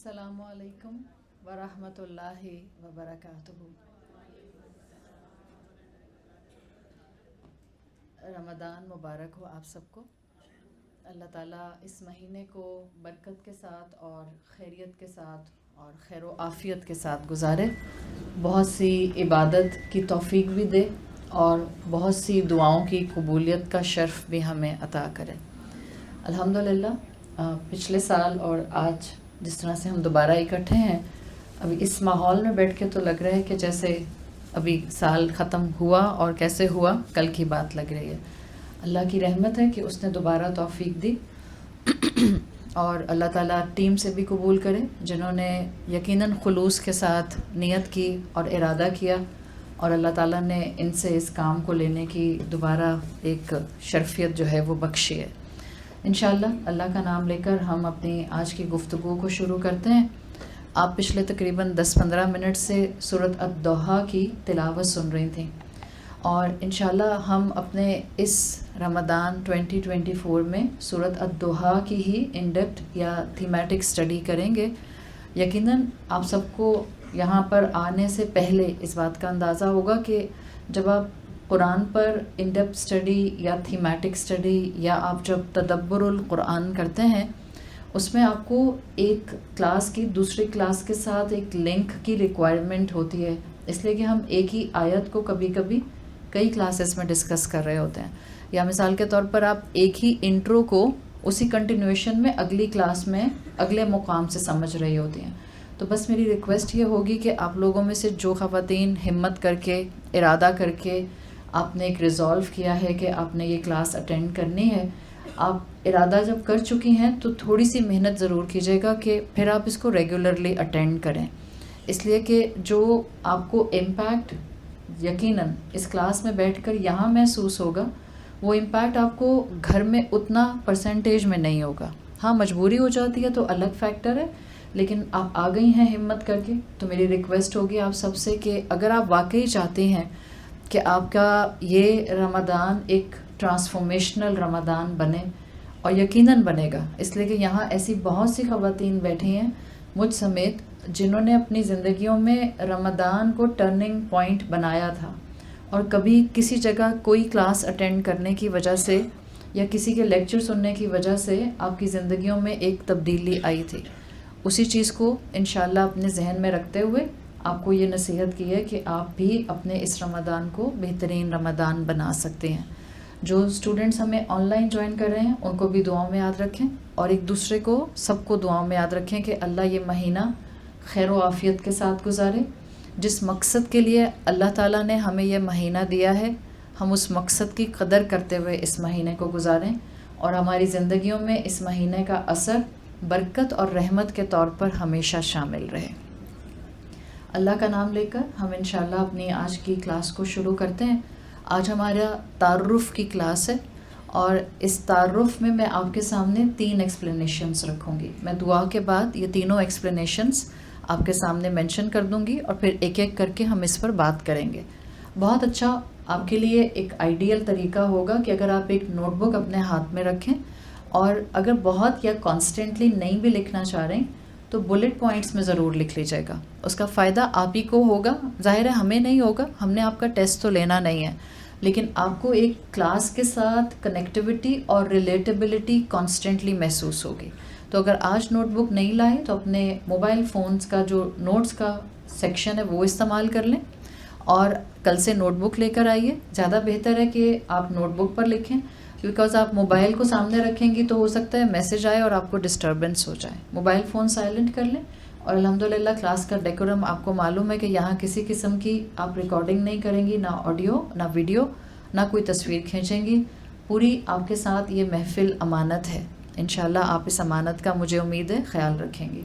السلام علیکم ورحمۃ اللہ وبرکاتہ۔ رمضان مبارک ہو آپ سب کو۔ اللہ تعالیٰ اس مہینے کو برکت کے ساتھ اور خیریت کے ساتھ اور خیر و عافیت کے ساتھ گزارے، بہت سی عبادت کی توفیق بھی دے اور بہت سی دعاؤں کی قبولیت کا شرف بھی ہمیں عطا کرے۔ الحمدللہ پچھلے سال اور آج جس طرح سے ہم دوبارہ اکٹھے ہیں، ابھی اس ماحول میں بیٹھ کے تو لگ رہا ہے کہ جیسے ابھی سال ختم ہوا اور کیسے ہوا کل کی بات لگ رہی ہے۔ اللہ کی رحمت ہے کہ اس نے دوبارہ توفیق دی اور اللہ تعالیٰ ٹیم سے بھی قبول کرے جنہوں نے یقیناً خلوص کے ساتھ نیت کی اور ارادہ کیا، اور اللہ تعالیٰ نے ان سے اس کام کو لینے کی دوبارہ ایک شرفیت جو ہے وہ بخشی ہے۔ انشاءاللہ اللہ کا نام لے کر ہم اپنی آج کی گفتگو کو شروع کرتے ہیں۔ آپ پچھلے تقریباً 10-15 منٹ سے سورۃ الضحیٰ کی تلاوت سن رہی تھیں، اور انشاءاللہ ہم اپنے اس رمضان 2024 میں سورۃ الضحیٰ کی ہی ان ڈیپتھ یا تھیمیٹک سٹڈی کریں گے۔ یقیناً آپ سب کو یہاں پر آنے سے پہلے اس بات کا اندازہ ہوگا کہ جب آپ قرآن پر ان ڈیپتھ سٹڈی یا تھیمیٹک سٹڈی یا آپ جب تدبر القرآن کرتے ہیں، اس میں آپ کو ایک کلاس کی دوسری کلاس کے ساتھ ایک لنک کی ریکوائرمنٹ ہوتی ہے، اس لیے کہ ہم ایک ہی آیت کو کبھی کبھی کئی کلاسز میں ڈسکس کر رہے ہوتے ہیں، یا مثال کے طور پر آپ ایک ہی انٹرو کو اسی کنٹینویشن میں اگلی کلاس میں اگلے مقام سے سمجھ رہی ہوتی ہیں۔ تو بس میری ریکویسٹ یہ ہوگی کہ آپ لوگوں میں سے جو خواتین ہمت کر کے ارادہ کر کے آپ نے ایک ریزولو کیا ہے کہ آپ نے یہ کلاس اٹینڈ کرنی ہے، آپ ارادہ جب کر چکی ہیں تو تھوڑی سی محنت ضرور کیجیے گا کہ پھر آپ اس کو ریگولرلی اٹینڈ کریں، اس لیے کہ جو آپ کو امپیکٹ یقیناً اس کلاس میں بیٹھ کر یہاں محسوس ہوگا، وہ امپیکٹ آپ کو گھر میں اتنا پرسنٹیج میں نہیں ہوگا۔ ہاں مجبوری ہو جاتی ہے تو الگ فیکٹر ہے، لیکن آپ آ گئی ہیں ہمت کر کے، تو میری ریکویسٹ ہوگی آپ سب سے کہ اگر آپ واقعی چاہتی ہیں کہ آپ کا یہ رمضان ایک ٹرانسفارمیشنل رمضان بنے، اور یقیناً بنے گا، اس لیے کہ یہاں ایسی بہت سی خواتین بیٹھی ہیں مجھ سمیت جنہوں نے اپنی زندگیوں میں رمضان کو ٹرننگ پوائنٹ بنایا تھا، اور کبھی کسی جگہ کوئی کلاس اٹینڈ کرنے کی وجہ سے یا کسی کے لیکچر سننے کی وجہ سے آپ کی زندگیوں میں ایک تبدیلی آئی تھی۔ اسی چیز کو انشاءاللہ اپنے ذہن میں رکھتے ہوئے آپ کو یہ نصیحت کی ہے کہ آپ بھی اپنے اس رمضان کو بہترین رمضان بنا سکتے ہیں۔ جو اسٹوڈنٹس ہمیں آن لائن جوائن کر رہے ہیں ان کو بھی دعاؤں میں یاد رکھیں، اور ایک دوسرے کو سب کو دعاؤں میں یاد رکھیں کہ اللہ یہ مہینہ خیر و عافیت کے ساتھ گزارے۔ جس مقصد کے لیے اللہ تعالیٰ نے ہمیں یہ مہینہ دیا ہے، ہم اس مقصد کی قدر کرتے ہوئے اس مہینے کو گزاریں، اور ہماری زندگیوں میں اس مہینے کا اثر برکت اور رحمت کے طور پر ہمیشہ شامل رہے۔ اللہ کا نام لے کر ہم انشاءاللہ اپنی آج کی کلاس کو شروع کرتے ہیں۔ آج ہمارا تعارف کی کلاس ہے، اور اس تعارف میں میں آپ کے سامنے 3 ایکسپلینیشنز رکھوں گی۔ میں دعا کے بعد یہ تینوں ایکسپلینیشنز آپ کے سامنے مینشن کر دوں گی، اور پھر ایک ایک کر کے ہم اس پر بات کریں گے۔ بہت اچھا آپ کے لیے ایک آئیڈیل طریقہ ہوگا کہ اگر آپ ایک نوٹ بک اپنے ہاتھ میں رکھیں، اور اگر بہت یا کانسٹنٹلی نہیں بھی لکھنا چاہ رہے ہیں تو بلٹ پوائنٹس میں ضرور لکھ لیجیے گا، اس کا فائدہ آپ ہی کو ہوگا، ظاہر ہے ہمیں نہیں ہوگا، ہم نے آپ کا ٹیسٹ تو لینا نہیں ہے، لیکن آپ کو ایک کلاس کے ساتھ کنیکٹیوٹی اور ریلیٹیبلٹی کانسٹنٹلی محسوس ہوگی۔ تو اگر آج نوٹ بک نہیں لائیں تو اپنے موبائل فونز کا جو نوٹس کا سیکشن ہے وہ استعمال کر لیں، اور کل سے نوٹ بک لے کر آئیے۔ زیادہ بہتر ہے کہ آپ نوٹ بک پر لکھیں، بیکاز آپ موبائل کو سامنے رکھیں گی تو ہو سکتا ہے میسج آئے اور آپ کو ڈسٹربنس ہو جائے۔ موبائل فون سائلنٹ کر لیں، اور الحمدللہ کلاس کا ڈیکورم آپ کو معلوم ہے کہ یہاں کسی قسم کی آپ ریکارڈنگ نہیں کریں گی، نہ آڈیو نہ ویڈیو، نہ کوئی تصویر کھینچیں گی۔ پوری آپ کے ساتھ یہ محفل امانت ہے، انشاءاللہ آپ اس امانت کا مجھے امید ہے خیال رکھیں گی۔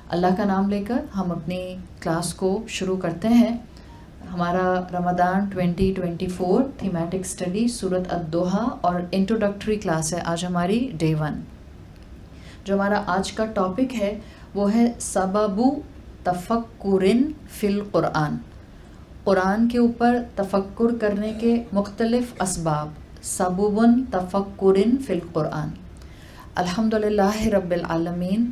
اللہ کا نام لے کر ہم اپنی کلاس کو شروع کرتے ہیں۔ ہمارا رمضان 2024 تھیمیٹک سٹڈی سورۃ الضحیٰ اور انٹروڈکٹری کلاس ہے آج ہماری ڈے 1۔ جو ہمارا آج کا ٹاپک ہے وہ ہے سبب تفکر فی القرآن، قرآن کے اوپر تفکر کرنے کے مختلف اسباب، سبب تفکر فی القرآن۔ الحمدللہ رب العالمین،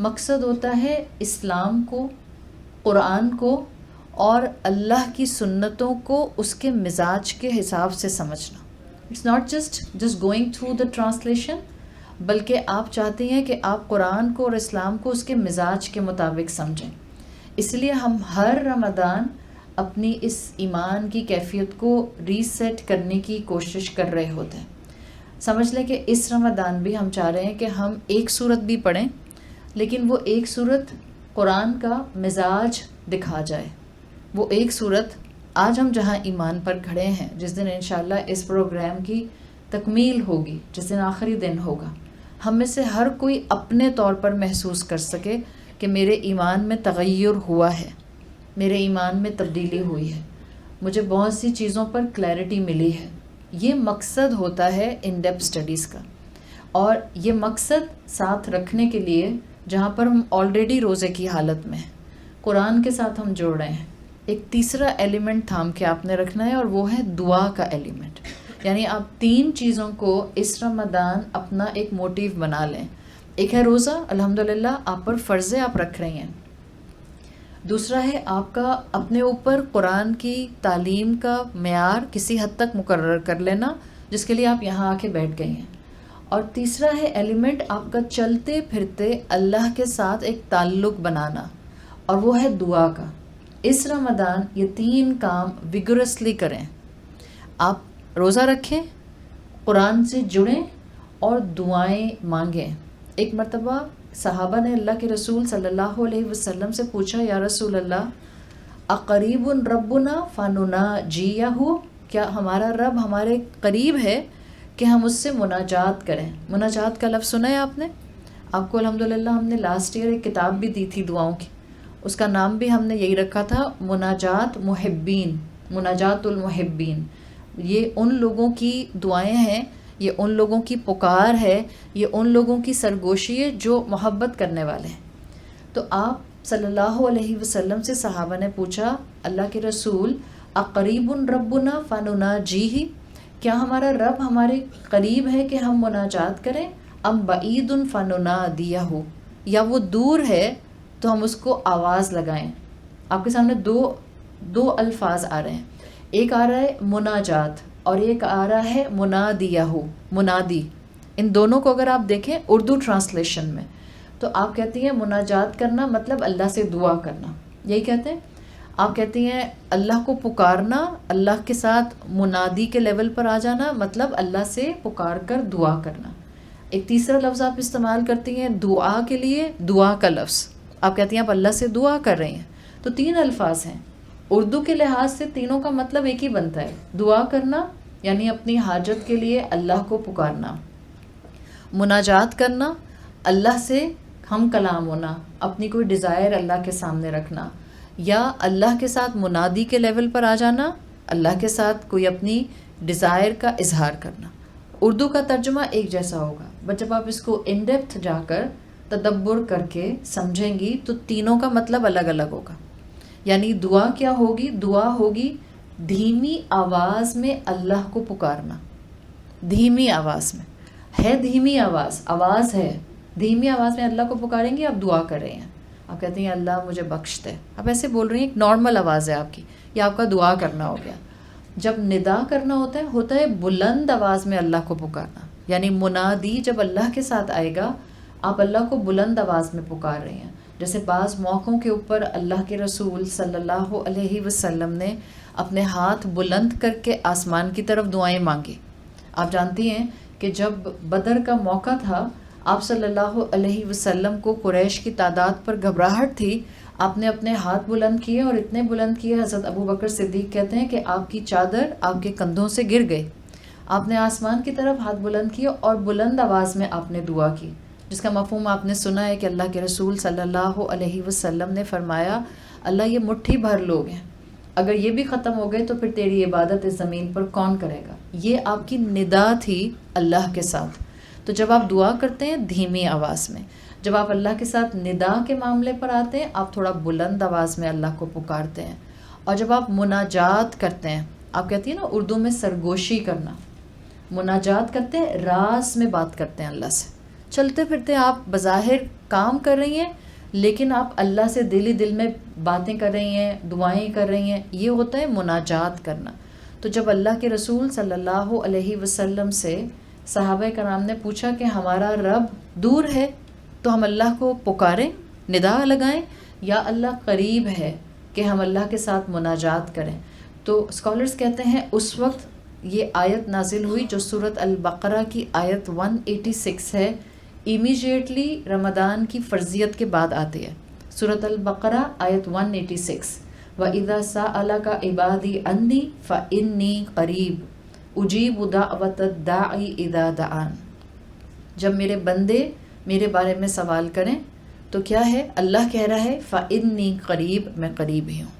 مقصد ہوتا ہے اسلام کو، قرآن کو اور اللہ کی سنتوں کو اس کے مزاج کے حساب سے سمجھنا. It's not just going through the translation, بلکہ آپ چاہتے ہیں کہ آپ قرآن کو اور اسلام کو اس کے مزاج کے مطابق سمجھیں. اس لیے ہم ہر رمضان اپنی اس ایمان کی کیفیت کو ریسیٹ کرنے کی کوشش کر رہے ہوتے ہیں. سمجھ لیں کہ اس رمضان بھی ہم چاہ رہے ہیں کہ ہم ایک سورت بھی پڑھیں، لیکن وہ ایک سورت قرآن کا مزاج دکھا جائے. وہ ایک سورت آج ہم جہاں ایمان پر کھڑے ہیں، جس دن انشاءاللہ اس پروگرام کی تکمیل ہوگی، جس دن آخری دن ہوگا، ہم میں سے ہر کوئی اپنے طور پر محسوس کر سکے کہ میرے ایمان میں تغیر ہوا ہے، میرے ایمان میں تبدیلی ہوئی ہے، مجھے بہت سی چیزوں پر کلیئرٹی ملی ہے. یہ مقصد ہوتا ہے ان ڈیپتھ اسٹڈیز کا. اور یہ مقصد ساتھ رکھنے کے لیے جہاں پر ہم آلریڈی روزے کی حالت میں ہیں، قرآن کے ساتھ ہم جوڑ رہے ہیں، ایک تیسرا ایلیمنٹ تھام کے آپ نے رکھنا ہے، اور وہ ہے دعا کا ایلیمنٹ. یعنی آپ 3 چیزوں کو اس رمضان اپنا ایک موٹیو بنا لیں. ایک ہے روزہ، الحمدللہ آپ پر فرض آپ رکھ رہی ہیں. دوسرا ہے آپ کا اپنے اوپر قرآن کی تعلیم کا معیار کسی حد تک مقرر کر لینا، جس کے لیے آپ یہاں آ کے بیٹھ گئی ہیں. اور تیسرا ہے ایلیمنٹ آپ کا چلتے پھرتے اللہ کے ساتھ ایک تعلق بنانا، اور وہ ہے دعا کا. اس رمضان یہ 3 کام وگرسلی کریں. آپ روزہ رکھیں، قرآن سے جڑیں اور دعائیں مانگیں. ایک مرتبہ صحابہ نے اللہ کے رسول صلی اللہ علیہ وسلم سے پوچھا، یا رسول اللہ اقریب ربنا فنناجیہ، کیا ہمارا رب ہمارے قریب ہے کہ ہم اس سے مناجات کریں؟ مناجات کا لفظ سنا ہے آپ نے؟ آپ کو الحمدللہ ہم نے لاسٹ ایئر ایک کتاب بھی دی تھی دعاؤں کی، اس کا نام بھی ہم نے یہی رکھا تھا، مناجات محبین، مناجات المحبین. یہ ان لوگوں کی دعائیں ہیں، یہ ان لوگوں کی پکار ہے، یہ ان لوگوں کی سرگوشی ہے جو محبت کرنے والے ہیں. تو آپ صلی اللہ علیہ وسلم سے صحابہ نے پوچھا، اللہ کے رسول اقریب ربنا فنناجیہ، کیا ہمارا رب ہمارے قریب ہے کہ ہم مناجات کریں؟ ام بعید فننادیہ، یا وہ دور ہے تو ہم اس کو آواز لگائیں. آپ کے سامنے دو الفاظ آ رہے ہیں، ایک آ رہا ہے مناجات اور ایک آ رہا ہے منادیہ، منادی. ان دونوں کو اگر آپ دیکھیں اردو ٹرانسلیشن میں، تو آپ کہتی ہیں مناجات کرنا مطلب اللہ سے دعا کرنا، یہی کہتے ہیں. آپ کہتی ہیں اللہ کو پکارنا، اللہ کے ساتھ منادی کے لیول پر آ جانا مطلب اللہ سے پکار کر دعا کرنا. ایک تیسرا لفظ آپ استعمال کرتی ہیں دعا کے لیے، دعا کا لفظ. آپ کہتی ہیں آپ اللہ سے دعا کر رہی ہیں. تو 3 الفاظ ہیں. اردو کے لحاظ سے تینوں کا مطلب ایک ہی بنتا ہے، دعا کرنا یعنی اپنی حاجت کے لیے اللہ کو پکارنا، مناجات کرنا اللہ سے ہم کلام ہونا، اپنی کوئی ڈیزائر اللہ کے سامنے رکھنا، یا اللہ کے ساتھ منادی کے لیول پر آ جانا، اللہ کے ساتھ کوئی اپنی ڈیزائر کا اظہار کرنا. اردو کا ترجمہ ایک جیسا ہوگا، بٹ جب آپ اس کو ان ڈیپتھ جا کر تدبر کر کے سمجھیں گی تو تینوں کا مطلب الگ الگ ہوگا. یعنی دعا کیا ہوگی؟ دعا ہوگی دھیمی آواز میں اللہ کو پکارنا. دھیمی آواز میں ہے، دھیمی آواز ہے، دھیمی آواز میں اللہ کو پکاریں گے. آپ دعا کر رہے ہیں، آپ کہتے ہیں اللہ مجھے بخش دے، آپ ایسے بول رہی ہیں، ایک نارمل آواز ہے آپ کی، یہ آپ کا دعا کرنا ہو گیا. جب ندا کرنا ہوتا ہے بلند آواز میں اللہ کو پکارنا. یعنی منادی جب اللہ کے ساتھ آئے گا، آپ اللہ کو بلند آواز میں پکار رہے ہیں. جیسے بعض موقعوں کے اوپر اللہ کے رسول صلی اللہ علیہ وسلم نے اپنے ہاتھ بلند کر کے آسمان کی طرف دعائیں مانگی. آپ جانتی ہیں کہ جب بدر کا موقع تھا، آپ صلی اللہ علیہ وسلم کو قریش کی تعداد پر گھبراہٹ تھی. آپ نے اپنے ہاتھ بلند کیے اور اتنے بلند کیے، حضرت ابو بکر صدیق کہتے ہیں کہ آپ کی چادر آپ کے کندھوں سے گر گئی. آپ نے آسمان کی طرف ہاتھ بلند کیے اور بلند آواز میں آپ نے دعا کی، جس کا مفہوم آپ نے سنا ہے کہ اللہ کے رسول صلی اللہ علیہ وسلم نے فرمایا، اللہ یہ مٹھی بھر لوگ ہیں، اگر یہ بھی ختم ہو گئے تو پھر تیری عبادت اس زمین پر کون کرے گا. یہ آپ کی ندا تھی اللہ کے ساتھ. تو جب آپ دعا کرتے ہیں دھیمی آواز میں، جب آپ اللہ کے ساتھ ندا کے معاملے پر آتے ہیں آپ تھوڑا بلند آواز میں اللہ کو پکارتے ہیں. اور جب آپ مناجات کرتے ہیں، آپ کہتی ہیں نا اردو میں سرگوشی کرنا، مناجات کرتے ہیں راز میں بات کرتے ہیں اللہ سے. چلتے پھرتے آپ بظاہر کام کر رہی ہیں لیکن آپ اللہ سے دل میں باتیں کر رہی ہیں، دعائیں کر رہی ہیں. یہ ہوتا ہے مناجات کرنا. تو جب اللہ کے رسول صلی اللہ علیہ وسلم سے صحابہ کرام نے پوچھا کہ ہمارا رب دور ہے تو ہم اللہ کو پکاریں، ندا لگائیں، یا اللہ قریب ہے کہ ہم اللہ کے ساتھ مناجات کریں. تو اسکالرز کہتے ہیں اس وقت یہ آیت نازل ہوئی جو سورۃ البقرہ کی آیت 186 ہے، امیجیٹلی رمضان کی فرضیت کے بعد آتی ہے. سورۃ البقرہ آیت 186، وَإِذَا سَأَلَكَ عِبَادِي عَنِّي فَإِنِّي قَرِيبٌ أُجِيبُ دَعْوَةَ الدَّاعِ إِذَا دَعَانِ. جب میرے بندے میرے بارے میں سوال کریں تو کیا ہے؟ اللہ کہہ رہا ہے فَإِنِّي قریب، میں قریب ہی ہوں.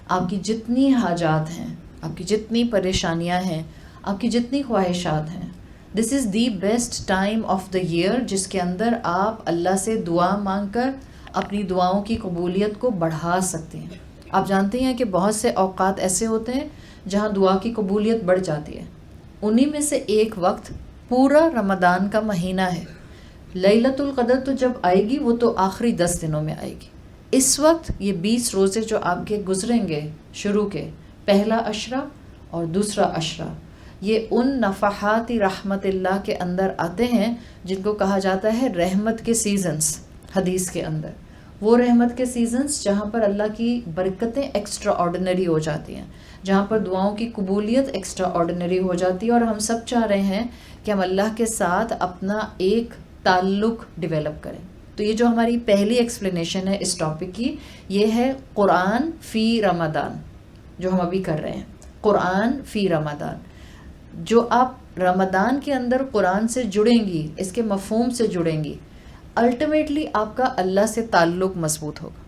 آپ کی جتنی حاجات ہیں، آپ کی جتنی پریشانیاں ہیں، آپ کی جتنی خواہشات ہیں، this is the best time of the year جس کے اندر آپ اللہ سے دعا مانگ کر اپنی دعاؤں کی قبولیت کو بڑھا سکتے ہیں. آپ جانتے ہیں کہ بہت سے اوقات ایسے ہوتے ہیں جہاں دعا کی قبولیت بڑھ جاتی ہے. انہی میں سے ایک وقت پورا رمضان کا مہینہ ہے. لیلۃ القدر تو جب آئے گی وہ تو آخری 10 دنوں میں آئے گی. اس وقت یہ 20 روزے جو آپ کے گزریں گے شروع کے، پہلا عشرہ اور دوسرا عشرہ، یہ ان نفحات رحمت اللہ کے اندر آتے ہیں جن کو کہا جاتا ہے رحمت کے سیزنز. حدیث کے اندر وہ رحمت کے سیزنز جہاں پر اللہ کی برکتیں ایکسٹرا آرڈنری ہو جاتی ہیں، جہاں پر دعاؤں کی قبولیت ایکسٹرا آرڈنری ہو جاتی ہے. اور ہم سب چاہ رہے ہیں کہ ہم اللہ کے ساتھ اپنا ایک تعلق ڈیولپ کریں. تو یہ جو ہماری پہلی ایکسپلینیشن ہے اس ٹاپک کی، یہ ہے قرآن فی رمضان جو ہم ابھی کر رہے ہیں. قرآن فی رمضان، جو آپ رمضان کے اندر قرآن سے جڑیں گی، اس کے مفہوم سے جڑیں گی، الٹیمیٹلی آپ کا اللہ سے تعلق مضبوط ہوگا.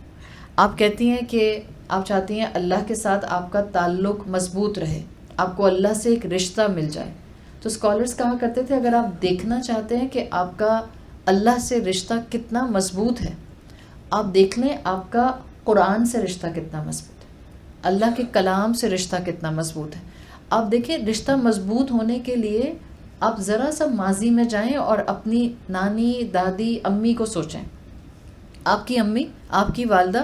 آپ کہتی ہیں کہ آپ چاہتی ہیں اللہ کے ساتھ آپ کا تعلق مضبوط رہے، آپ کو اللہ سے ایک رشتہ مل جائے. تو اسکالرز کہا کرتے تھے اگر آپ دیکھنا چاہتے ہیں کہ آپ کا اللہ سے رشتہ کتنا مضبوط ہے، آپ دیکھ لیں آپ کا قرآن سے رشتہ کتنا مضبوط ہے، اللہ کے کلام سے رشتہ کتنا مضبوط ہے. آپ دیکھیں رشتہ مضبوط ہونے کے لیے آپ ذرا سا ماضی میں جائیں اور اپنی نانی، دادی، امی کو سوچیں. آپ کی امی، آپ کی والدہ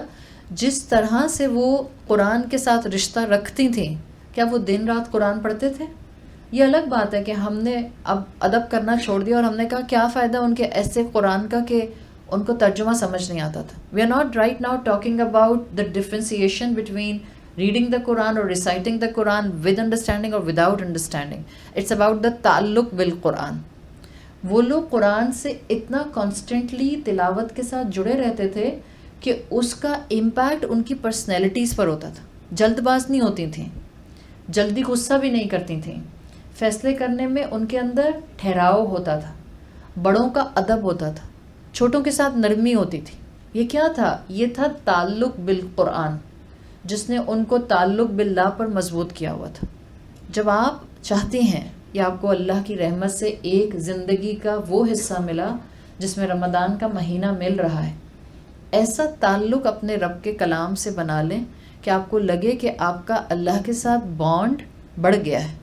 جس طرح سے وہ قرآن کے ساتھ رشتہ رکھتی تھیں، کیا وہ دن رات قرآن پڑھتے تھے؟ یہ الگ بات ہے کہ ہم نے اب ادب کرنا چھوڑ دیا اور ہم نے کہا کیا فائدہ ان کے ایسے قرآن کا کہ ان کو ترجمہ سمجھ نہیں آتا تھا. We are not right now talking about the differentiation between reading the Quran اور reciting the Quran with understanding اور without understanding. It's about the تعلق بالقرآن. وہ لوگ قرآن سے اتنا کانسٹنٹلی تلاوت کے ساتھ جڑے رہتے تھے کہ اس کا امپیکٹ ان کی پرسنالٹیز پر ہوتا تھا. جلد باز نہیں ہوتی تھیں، جلدی غصہ بھی نہیں کرتی تھیں، فیصلے کرنے میں ان کے اندر ٹھہراؤ ہوتا تھا، بڑوں کا ادب ہوتا تھا، چھوٹوں کے ساتھ نرمی ہوتی تھی. یہ کیا تھا؟ یہ تھا تعلق بالقرآن جس نے ان کو تعلق باللہ پر مضبوط کیا ہوا تھا. جب آپ چاہتے ہیں یا آپ کو اللہ کی رحمت سے ایک زندگی کا وہ حصہ ملا جس میں رمضان کا مہینہ مل رہا ہے، ایسا تعلق اپنے رب کے کلام سے بنا لیں کہ آپ کو لگے کہ آپ کا اللہ کے ساتھ بانڈ بڑھ گیا ہے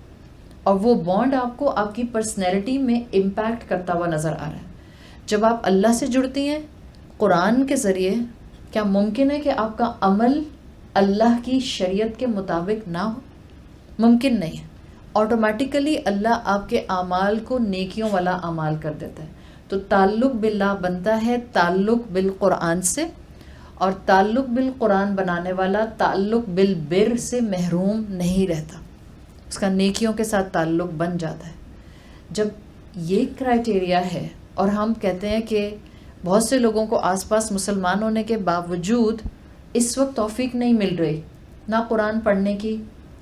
اور وہ بانڈ آپ کو آپ کی پرسنالٹی میں امپیکٹ کرتا ہوا نظر آ رہا ہے. جب آپ اللہ سے جڑتی ہیں قرآن کے ذریعے، کیا ممکن ہے کہ آپ کا عمل اللہ کی شریعت کے مطابق نہ ہو؟ ممکن نہیں ہے. آٹومیٹیکلی اللہ آپ کے اعمال کو نیکیوں والا اعمال کر دیتا ہے. تو تعلق باللہ بنتا ہے تعلق بالقرآن سے، اور تعلق بالقرآن بنانے والا تعلق بالبر سے محروم نہیں رہتا، اس کا نیکیوں کے ساتھ تعلق بن جاتا ہے. جب یہ کرائٹیریا ہے اور ہم کہتے ہیں کہ بہت سے لوگوں کو آس پاس مسلمان ہونے کے باوجود اس وقت توفیق نہیں مل رہی، نہ قرآن پڑھنے کی،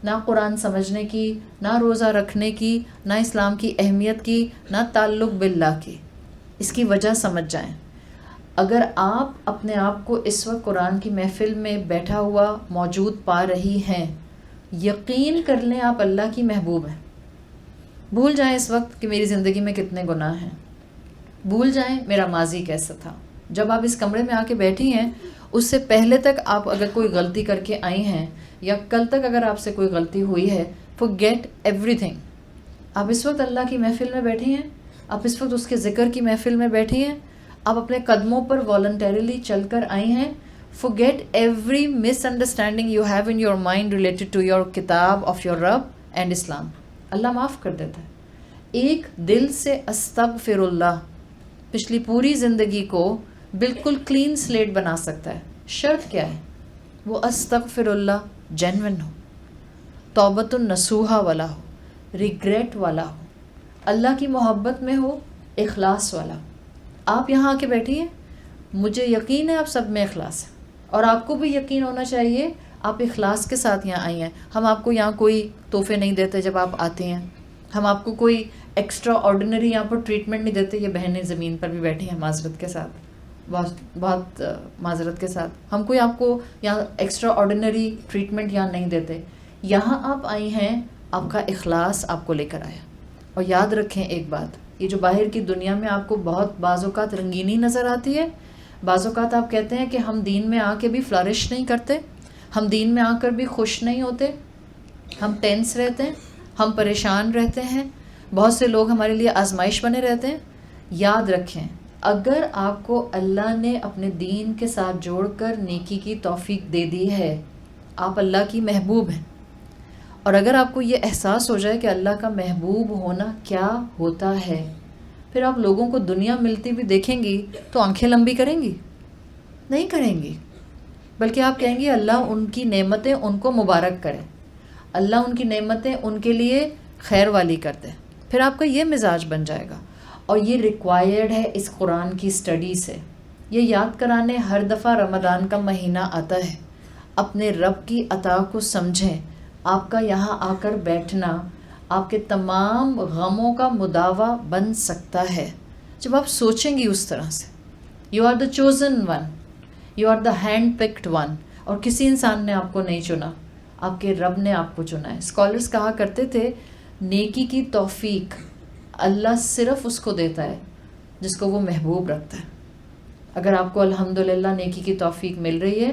نہ قرآن سمجھنے کی، نہ روزہ رکھنے کی، نہ اسلام کی اہمیت کی، نہ تعلق باللہ کی. اس کی وجہ سمجھ جائیں. اگر آپ اپنے آپ کو اس وقت قرآن کی محفل میں بیٹھا ہوا موجود پا رہی ہیں، یقین کر لیں آپ اللہ کی محبوب ہیں. بھول جائیں اس وقت کہ میری زندگی میں کتنے گناہ ہیں، بھول جائیں میرا ماضی کیسا تھا. جب آپ اس کمرے میں آ کے بیٹھی ہیں اس سے پہلے تک آپ اگر کوئی غلطی کر کے آئی ہیں یا کل تک اگر آپ سے کوئی غلطی ہوئی ہے، forget everything. آپ اس وقت اللہ کی محفل میں بیٹھی ہیں، آپ اس وقت اس کے ذکر کی محفل میں بیٹھی ہیں. آپ اپنے قدموں پر والنٹریلی چل کر آئی ہیں. forget every misunderstanding you have in your mind related to your کتاب of your رب and اسلام. اللہ معاف کر دیتا ہے. ایک دل سے استغفر اللہ پچھلی پوری زندگی کو بالکل کلین سلیٹ بنا سکتا ہے. شرط کیا ہے؟ وہ استغفر اللہ جینون ہو، توبۃ النصوحہ والا ہو، ریگریٹ والا ہو، اللہ کی محبت میں ہو، اخلاص والا ہو. آپ یہاں آ کے بیٹھی ہیں، مجھے یقین ہے آپ سب میں اخلاص ہے، اور آپ کو بھی یقین ہونا چاہیے آپ اخلاص کے ساتھ یہاں آئی ہیں. ہم آپ کو یہاں کوئی تحفے نہیں دیتے جب آپ آتے ہیں، ہم آپ کو کوئی ایکسٹرا آرڈینری یہاں پر ٹریٹمنٹ نہیں دیتے. یہ بہنیں زمین پر بھی بیٹھی ہیں معذرت کے ساتھ، بہت معذرت کے ساتھ، ہم کوئی آپ کو یہاں ایکسٹرا آرڈینری ٹریٹمنٹ یہاں نہیں دیتے. یہاں آپ آئی ہیں، آپ کا اخلاص آپ کو لے کر آیا. اور یاد رکھیں ایک بات، یہ جو باہر کی دنیا میں آپ کو بہت بعض اوقات رنگینی نظر آتی ہے، بعض اوقات آپ کہتے ہیں کہ ہم دین میں آ کے بھی فلرش نہیں کرتے، ہم دین میں آ کر بھی خوش نہیں ہوتے، ہم ٹینس رہتے ہیں، ہم پریشان رہتے ہیں، بہت سے لوگ ہمارے لیے آزمائش بنے رہتے ہیں. یاد رکھیں، اگر آپ کو اللہ نے اپنے دین کے ساتھ جوڑ کر نیکی کی توفیق دے دی ہے، آپ اللہ کی محبوب ہیں. اور اگر آپ کو یہ احساس ہو جائے کہ اللہ کا محبوب ہونا کیا ہوتا ہے، پھر آپ لوگوں کو دنیا ملتی بھی دیکھیں گی تو آنکھیں لمبی کریں گی؟ نہیں کریں گی، بلکہ آپ کہیں گی اللہ ان کی نعمتیں ان کو مبارک کرے، اللہ ان کی نعمتیں ان کے لیے خیر والی کر دے. پھر آپ کا یہ مزاج بن جائے گا. اور یہ ریکوائرڈ ہے اس قرآن کی اسٹڈی سے. یہ یاد کرانے ہر دفعہ رمضان کا مہینہ آتا ہے. اپنے رب کی عطا کو سمجھیں. آپ کا یہاں آ کر بیٹھنا آپ کے تمام غموں کا مداوع بن سکتا ہے جب آپ سوچیں گی اس طرح سے. You are the chosen one, you are the hand picked one. اور کسی انسان نے آپ کو نہیں چنا، آپ کے رب نے آپ کو چنا ہے. اسکالرس کہا کرتے تھے نیکی کی توفیق اللہ صرف اس کو دیتا ہے جس کو وہ محبوب رکھتا ہے. اگر آپ کو الحمدللہ نیکی کی توفیق مل رہی ہے،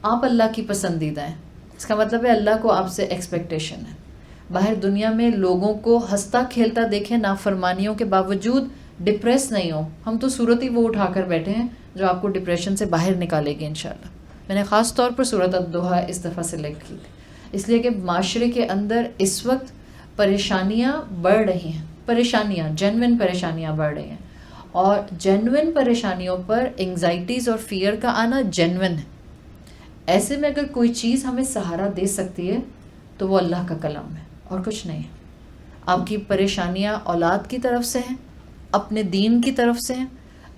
آپ اللہ کی پسندیدہ ہیں. اس کا مطلب ہے اللہ کو آپ سے ایکسپیکٹیشن ہے. باہر دنیا میں لوگوں کو ہنستا کھیلتا دیکھیں، نافرمانیوں کے باوجود ڈپریس نہیں ہو. ہم تو صورت ہی وہ اٹھا کر بیٹھے ہیں جو آپ کو ڈپریشن سے باہر نکالے گی انشاءاللہ. میں نے خاص طور پر سورۃ الضحیٰ اس دفعہ سلیکٹ کی تھی، اس لیے کہ معاشرے کے اندر اس وقت پریشانیاں بڑھ رہی ہیں، پریشانیاں جینوئن پریشانیاں بڑھ رہی ہیں. اور جینوئن پریشانیوں پر انگزائٹیز اور فیئر کا آنا جینوئن ہے. ایسے میں اگر کوئی چیز ہمیں سہارا دے سکتی ہے تو وہ اللہ کا کلام ہے اور کچھ نہیں ہے. آپ کی پریشانیاں اولاد کی طرف سے ہیں، اپنے دین کی طرف سے ہیں،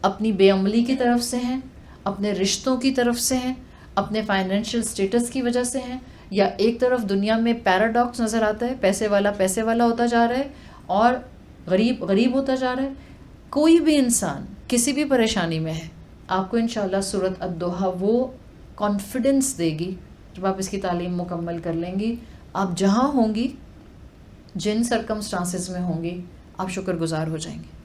اپنی بے عملی کی طرف سے ہیں، اپنے رشتوں کی طرف سے ہیں، اپنے فائنینشیل سٹیٹس کی وجہ سے ہیں، یا ایک طرف دنیا میں پیراڈاکس نظر آتا ہے، پیسے والا ہوتا جا رہا ہے اور غریب غریب ہوتا جا رہا ہے. کوئی بھی انسان کسی بھی پریشانی میں ہے، آپ کو انشاءاللہ سورۃ الضحیٰ وہ کانفیڈنس دے گی. جب آپ اس کی تعلیم مکمل کر لیں گی، آپ جہاں ہوں گی، جن سرکمسٹانسز میں ہوں گی، آپ شکر گزار ہو جائیں گے،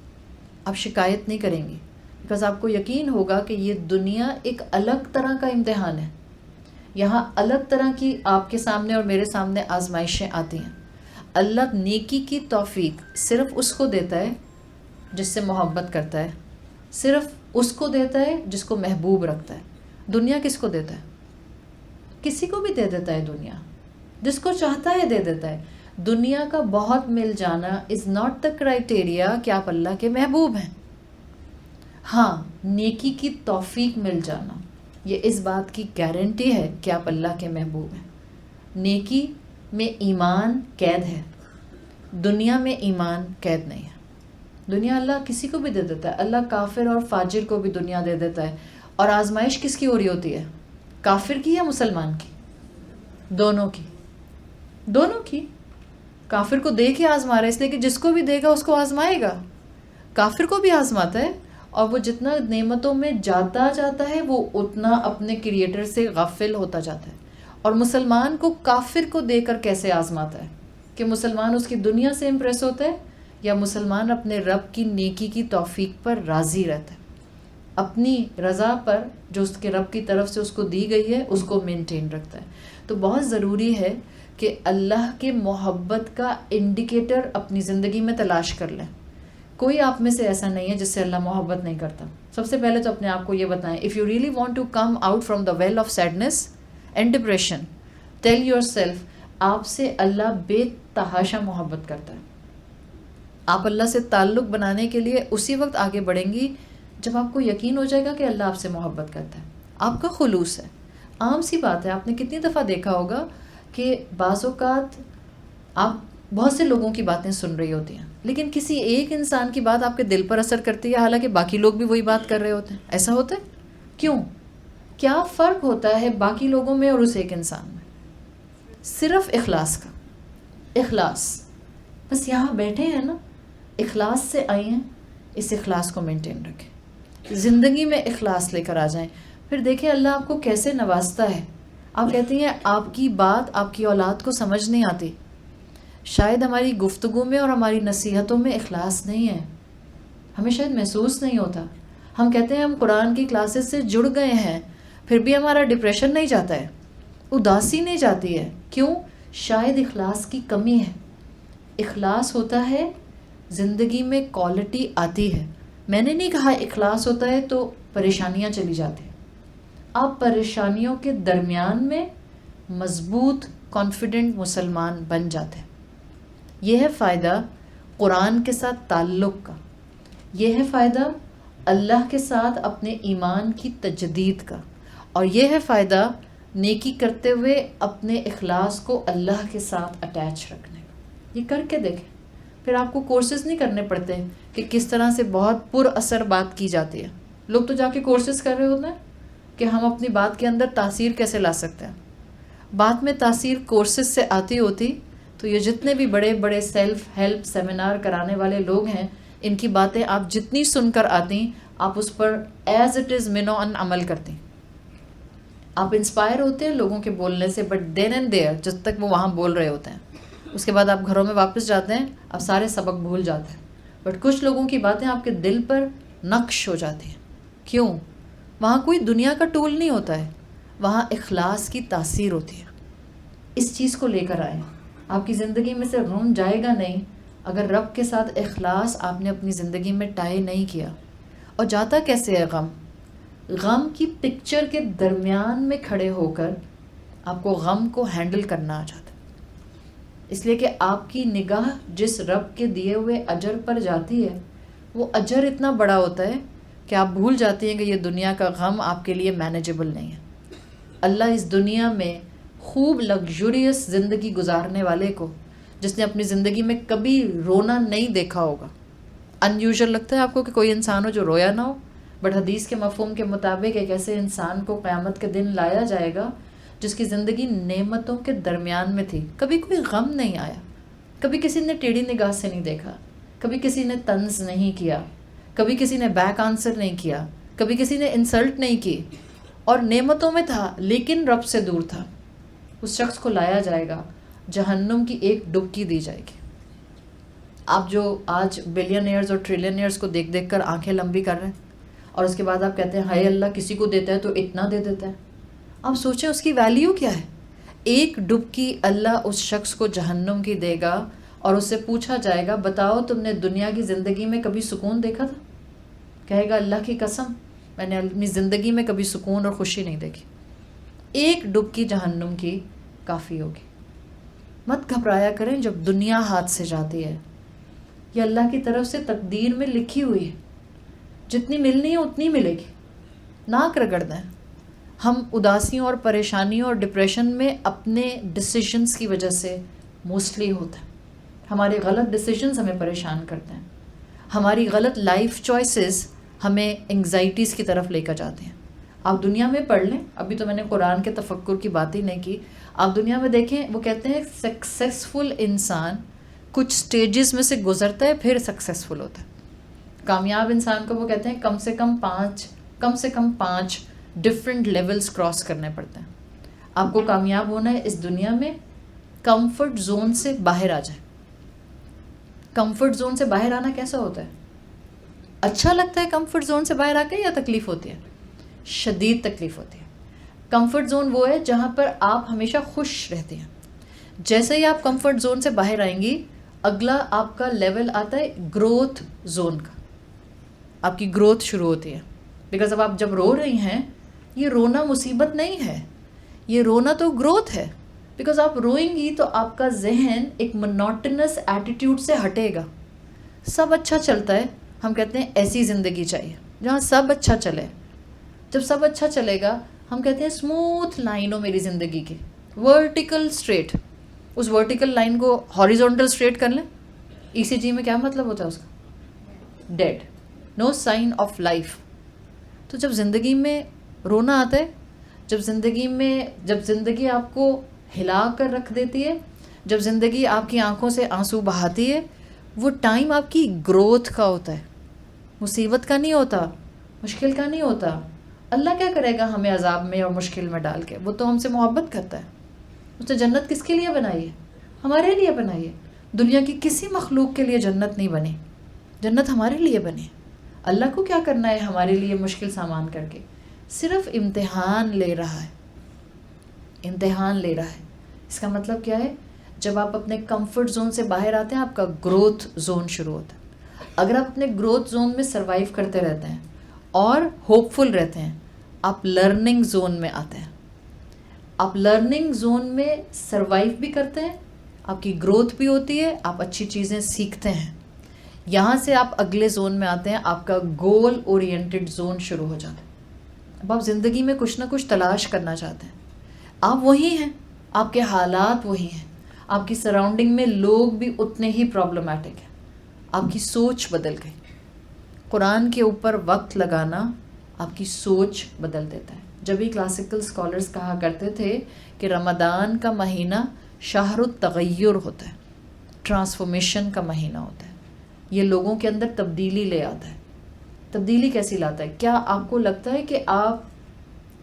آپ شکایت نہیں کریں گی. بیکاز آپ کو یقین ہوگا کہ یہ دنیا ایک الگ طرح کا امتحان ہے. یہاں الگ طرح کی آپ کے سامنے اور میرے سامنے آزمائشیں آتی ہیں. اللہ نیکی کی توفیق صرف اس کو دیتا ہے جس سے محبت کرتا ہے، صرف اس کو دیتا ہے جس کو محبوب رکھتا ہے. دنیا کس کو دیتا ہے؟ کسی کو بھی دے دیتا ہے. دنیا جس کو چاہتا ہے دے دیتا ہے. دنیا کا بہت مل جانا از ناٹ دا کرائٹیریا کہ آپ اللہ کے محبوب ہیں. ہاں، نیکی کی توفیق مل جانا یہ اس بات کی گارنٹی ہے کہ آپ اللہ کے محبوب ہیں. نیکی میں ایمان قید ہے، دنیا میں ایمان قید نہیں ہے. دنیا اللہ کسی کو بھی دے دیتا ہے. اللہ کافر اور فاجر کو بھی دنیا دے دیتا ہے. اور آزمائش کس کی ہو رہی ہوتی ہے؟ کافر کی یا مسلمان کی؟ دونوں کی. دونوں کی. کافر کو دے کے آزما رہا ہے، اس لیے کہ جس کو بھی دے گا اس کو آزمائے گا. کافر کو بھی آزماتا ہے، اور وہ جتنا نعمتوں میں جاتا ہے وہ اتنا اپنے کریٹر سے غافل ہوتا جاتا ہے. اور مسلمان کو کافر کو دے کر کیسے آزماتا ہے کہ مسلمان اس کی دنیا سے امپریس ہوتا ہے، یا مسلمان اپنے رب کی نیکی کی توفیق پر راضی رہتا ہے، اپنی رضا پر جو اس کے رب کی طرف سے اس کو دی گئی ہے اس کو مینٹین رکھتا ہے. تو بہت ضروری ہے کہ اللہ کے محبت کا انڈیکیٹر اپنی زندگی میں تلاش کر لیں. کوئی آپ میں سے ایسا نہیں ہے جس سے اللہ محبت نہیں کرتا. سب سے پہلے تو اپنے آپ کو یہ بتائیں, if you really want to come out from the well of sadness and depression, tell yourself آپ سے اللہ بے تحاشا محبت کرتا ہے. آپ اللہ سے تعلق بنانے کے لیے اسی وقت آگے بڑھیں گی جب آپ کو یقین ہو جائے گا کہ اللہ آپ سے محبت کرتا ہے, آپ کا خلوص ہے. عام سی بات ہے, آپ نے کتنی دفعہ دیکھا ہوگا کہ بعض اوقات آپ بہت سے لوگوں کی باتیں سن رہی ہوتی ہیں, لیکن کسی ایک انسان کی بات آپ کے دل پر اثر کرتی ہے, حالانکہ باقی لوگ بھی وہی بات کر رہے ہوتے ہیں. ایسا ہوتا ہے کیوں؟ کیا فرق ہوتا ہے باقی لوگوں میں اور اس ایک انسان میں؟ صرف اخلاص کا. اخلاص, بس یہاں بیٹھے ہیں نا, اخلاص سے آئے ہیں, اس اخلاص کو مینٹین رکھیں, زندگی میں اخلاص لے کر آ جائیں. پھر دیکھیں اللہ آپ کو کیسے نوازتا ہے. آپ کہتی ہیں آپ کی بات آپ کی اولاد کو سمجھ نہیں آتی. شاید ہماری گفتگو میں اور ہماری نصیحتوں میں اخلاص نہیں ہے, ہمیں شاید محسوس نہیں ہوتا. ہم کہتے ہیں ہم قرآن کی کلاسز سے جڑ گئے ہیں, پھر بھی ہمارا ڈپریشن نہیں جاتا ہے, اداسی نہیں جاتی ہے. کیوں؟ شاید اخلاص کی کمی ہے. اخلاص ہوتا ہے زندگی میں کوالٹی آتی ہے. میں نے نہیں کہا اخلاص ہوتا ہے تو پریشانیاں چلی جاتی ہیں. آپ پریشانیوں کے درمیان میں مضبوط کانفیڈنٹ مسلمان بن جاتے ہیں. یہ ہے فائدہ قرآن کے ساتھ تعلق کا, یہ ہے فائدہ اللہ کے ساتھ اپنے ایمان کی تجدید کا, اور یہ ہے فائدہ نیکی کرتے ہوئے اپنے اخلاص کو اللہ کے ساتھ اٹیچ رکھنے کا. یہ کر کے دیکھیں, پھر آپ کو کورسز نہیں کرنے پڑتے کہ کس طرح سے بہت پر اثر بات کی جاتی ہے. لوگ تو جا کے کورسز کر رہے ہوتے ہیں کہ ہم اپنی بات کے اندر تاثیر کیسے لا سکتے ہیں. بات میں تاثیر کورسز سے آتی ہوتی تو یہ جتنے بھی بڑے بڑے سیلف ہیلپ سیمینار کرانے والے لوگ ہیں, ان کی باتیں آپ جتنی سن کر آتی آپ اس پر ایز اٹ از منوعاً عمل کرتی. آپ انسپائر ہوتے ہیں لوگوں کے بولنے سے, بٹ دین اینڈ دیئر جب تک وہ وہاں بول رہے ہوتے ہیں, اس کے بعد آپ گھروں میں واپس جاتے ہیں, آپ سارے سبق بھول جاتے ہیں. بٹ کچھ لوگوں کی باتیں آپ کے دل پر نقش ہو جاتی ہیں. کیوں؟ وہاں کوئی دنیا کا ٹول نہیں ہوتا ہے, وہاں اخلاص کی تاثیر ہوتی ہے. اس چیز کو لے کر آئیں. آپ کی زندگی میں سے غم جائے گا نہیں اگر رب کے ساتھ اخلاص آپ نے اپنی زندگی میں ٹائی نہیں کیا. اور جاتا کیسے ہے غم؟ غم کی پکچر کے درمیان میں کھڑے ہو کر آپ کو غم کو ہینڈل کرنا آ جاتا ہے. اس لیے کہ آپ کی نگاہ جس رب کے دیے ہوئے اجر پر جاتی ہے, وہ اجر اتنا بڑا ہوتا ہے کہ آپ بھول جاتی ہیں کہ یہ دنیا کا غم آپ کے لیے مینیجبل نہیں ہے. اللہ اس دنیا میں خوب لگژریس زندگی گزارنے والے کو, جس نے اپنی زندگی میں کبھی رونا نہیں دیکھا ہوگا. ان یوزول لگتا ہے آپ کو کہ کوئی انسان ہو جو رویا نہ ہو, بٹ حدیث کے مفہوم کے مطابق ایک ایسے انسان کو قیامت کے دن لایا جائے گا جس کی زندگی نعمتوں کے درمیان میں تھی, کبھی کوئی غم نہیں آیا, کبھی کسی نے ٹیڑھی نگاہ سے نہیں دیکھا, کبھی کسی نے طنز نہیں کیا, کبھی کسی نے بیک آنسر نہیں کیا, کبھی کسی نے انسلٹ نہیں کی, اور نعمتوں میں تھا لیکن رب سے دور تھا. اس شخص کو لایا جائے گا, جہنم کی ایک ڈبکی دی جائے گی. آپ جو آج بلینئرز اور ٹریلینئرز کو دیکھ دیکھ کر آنکھیں لمبی کر رہے ہیں, اور اس کے بعد آپ کہتے ہیں ہائے اللہ کسی کو دیتا ہے تو اتنا دے دیتا ہے. آپ سوچیں اس کی ویلیو کیا ہے. ایک ڈبکی اللہ اس شخص کو جہنم کی دے گا, اور اس سے پوچھا جائے گا بتاؤ تم نے دنیا کی زندگی میں کبھی سکون دیکھا تھا؟ کہے گا اللہ کی قسم میں نے اپنی زندگی میں کبھی سکون اور خوشی نہیں دیکھی. ایک ڈبکی جہنم کی کافی ہوگی. مت گھبرایا کریں جب دنیا ہاتھ سے جاتی ہے, یہ اللہ کی طرف سے تقدیر میں لکھی ہوئی ہے, جتنی ملنی ہے اتنی ملے گی. ناک رگڑ دیں. ہم اداسیوں اور پریشانیوں اور ڈپریشن میں اپنے ڈیسیجنز کی وجہ سے موسٹلی ہوتا ہے. ہمارے غلط ڈیسیجنز ہمیں پریشان کرتے ہیں, ہماری غلط لائف چوائسز ہمیں انگزائٹیز کی طرف لے کر جاتے ہیں. آپ دنیا میں پڑھ لیں, ابھی تو میں نے قرآن کے تفکر کی بات ہی نہیں کی, آپ دنیا میں دیکھیں وہ کہتے ہیں سکسیسفل انسان کچھ سٹیجز میں سے گزرتا ہے پھر سکسیسفل ہوتا ہے. کامیاب انسان کو وہ کہتے ہیں کم سے کم پانچ ڈفرینٹ لیولز کراس کرنے پڑتے ہیں. آپ کو کامیاب ہونا ہے اس دنیا میں, کمفرٹ زون سے باہر آ جائیں. کمفرٹ زون سے باہر آنا کیسا ہوتا ہے؟ اچھا لگتا ہے کمفرٹ زون سے باہر آ کے, یا تکلیف ہوتی ہے؟ شدید تکلیف ہوتی ہے. کمفرٹ زون وہ ہے جہاں پر آپ ہمیشہ خوش رہتے ہیں. جیسے ہی آپ کمفرٹ زون سے باہر آئیں گی اگلا آپ کا لیول آتا ہے گروتھ زون کا. آپ کی گروتھ شروع ہوتی ہے. بیکاز اب آپ جب رو رہی ہیں، یہ رونا مصیبت نہیں ہے، یہ رونا تو گروتھ ہے. بیکاز آپ روئیں گی تو آپ کا ذہن ایک منوٹنس ایٹیٹیوڈ سے ہٹے گا. سب اچھا چلتا ہے، ہم کہتے ہیں ایسی زندگی چاہیے جہاں سب اچھا چلے. جب سب اچھا چلے گا ہم کہتے ہیں اسموتھ لائن ہو میری زندگی کی، ورٹیکل اسٹریٹ. اس ورٹیکل لائن کو ہاریزونٹل اسٹریٹ کر لیں. ECG میں کیا مطلب ہوتا ہے اس کا؟ Dead, no sign of life. تو جب زندگی میں رونا آتا ہے، جب زندگی آپ کو ہلا کر رکھ دیتی ہے، جب زندگی آپ کی آنکھوں سے آنسو بہاتی ہے، وہ ٹائم آپ کی گروتھ کا ہوتا ہے، مصیبت کا نہیں ہوتا، مشکل کا نہیں ہوتا. اللہ کیا کرے گا ہمیں عذاب میں اور مشکل میں ڈال کے؟ وہ تو ہم سے محبت کرتا ہے. اس نے جنت کس کے لیے بنائی ہے؟ ہمارے لیے بنائی ہے. دنیا کی کسی مخلوق کے لیے جنت نہیں بنی، جنت ہمارے لیے بنی. اللہ کو کیا کرنا ہے ہمارے لیے مشکل سامان کر کے؟ صرف امتحان لے رہا ہے، امتحان لے رہا ہے. اس کا مطلب کیا ہے؟ جب آپ اپنے کمفرٹ زون سے باہر آتے ہیں آپ کا گروتھ زون شروع ہوتا ہے. اگر آپ اپنے گروتھ زون میں سروائیو کرتے رہتے ہیں اور ہوپ فل رہتے ہیں، آپ لرننگ زون میں آتے ہیں. آپ لرننگ زون میں سروائیو بھی کرتے ہیں، آپ کی گروتھ بھی ہوتی ہے، آپ اچھی چیزیں سیکھتے ہیں. یہاں سے آپ اگلے زون میں آتے ہیں، آپ کا گول اورینٹڈ زون شروع ہو جاتا ہے. اب آپ زندگی میں کچھ نہ کچھ تلاش کرنا چاہتے ہیں. آپ وہی ہیں، آپ کے حالات وہی ہیں، آپ کی سراؤنڈنگ میں لوگ بھی اتنے ہی پرابلمٹک ہیں. آپ کی سوچ بدل گئی. قرآن کے اوپر وقت لگانا آپ کی سوچ بدل دیتا ہے. جب ہی کلاسیکل اسکالرس کہا کرتے تھے کہ رمضان کا مہینہ شہر التغیر ہوتا ہے، ٹرانسفارمیشن کا مہینہ ہوتا ہے. یہ لوگوں کے اندر تبدیلی لے آتا ہے. تبدیلی کیسی لاتا ہے؟ کیا آپ کو لگتا ہے کہ آپ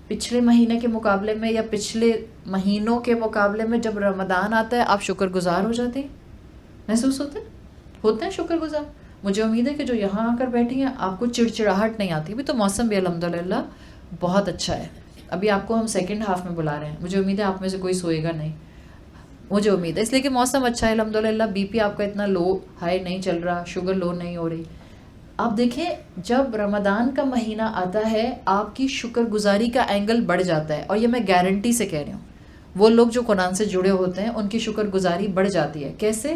پچھلے مہینے کے مقابلے میں یا پچھلے مہینوں کے مقابلے میں جب رمضان آتا ہے آپ شکر گزار ہو جاتے ہیں؟ محسوس ہوتے ہیں شکر گزار؟ مجھے امید ہے کہ جو یہاں آ کر بیٹھی ہیں آپ کو چڑچڑاہٹ نہیں آتی. ابھی تو موسم بھی الحمدللہ بہت اچھا ہے. ابھی آپ کو ہم سیکنڈ ہاف میں بلا رہے ہیں. مجھے امید ہے آپ میں سے کوئی سوئے گا نہیں، مجھے امید ہے، اس لیے کہ موسم اچھا ہے الحمدللہ. BP آپ کا اتنا لو ہائی نہیں چل رہا، شوگر لو نہیں ہو رہی. آپ دیکھیں جب رمضان کا مہینہ آتا ہے آپ کی شکر گزاری کا اینگل بڑھ جاتا ہے. اور یہ میں گارنٹی سے کہہ رہی ہوں، وہ لوگ جو قرآن سے جڑے ہوتے ہیں ان کی شکر گزاری بڑھ جاتی ہے. کیسے؟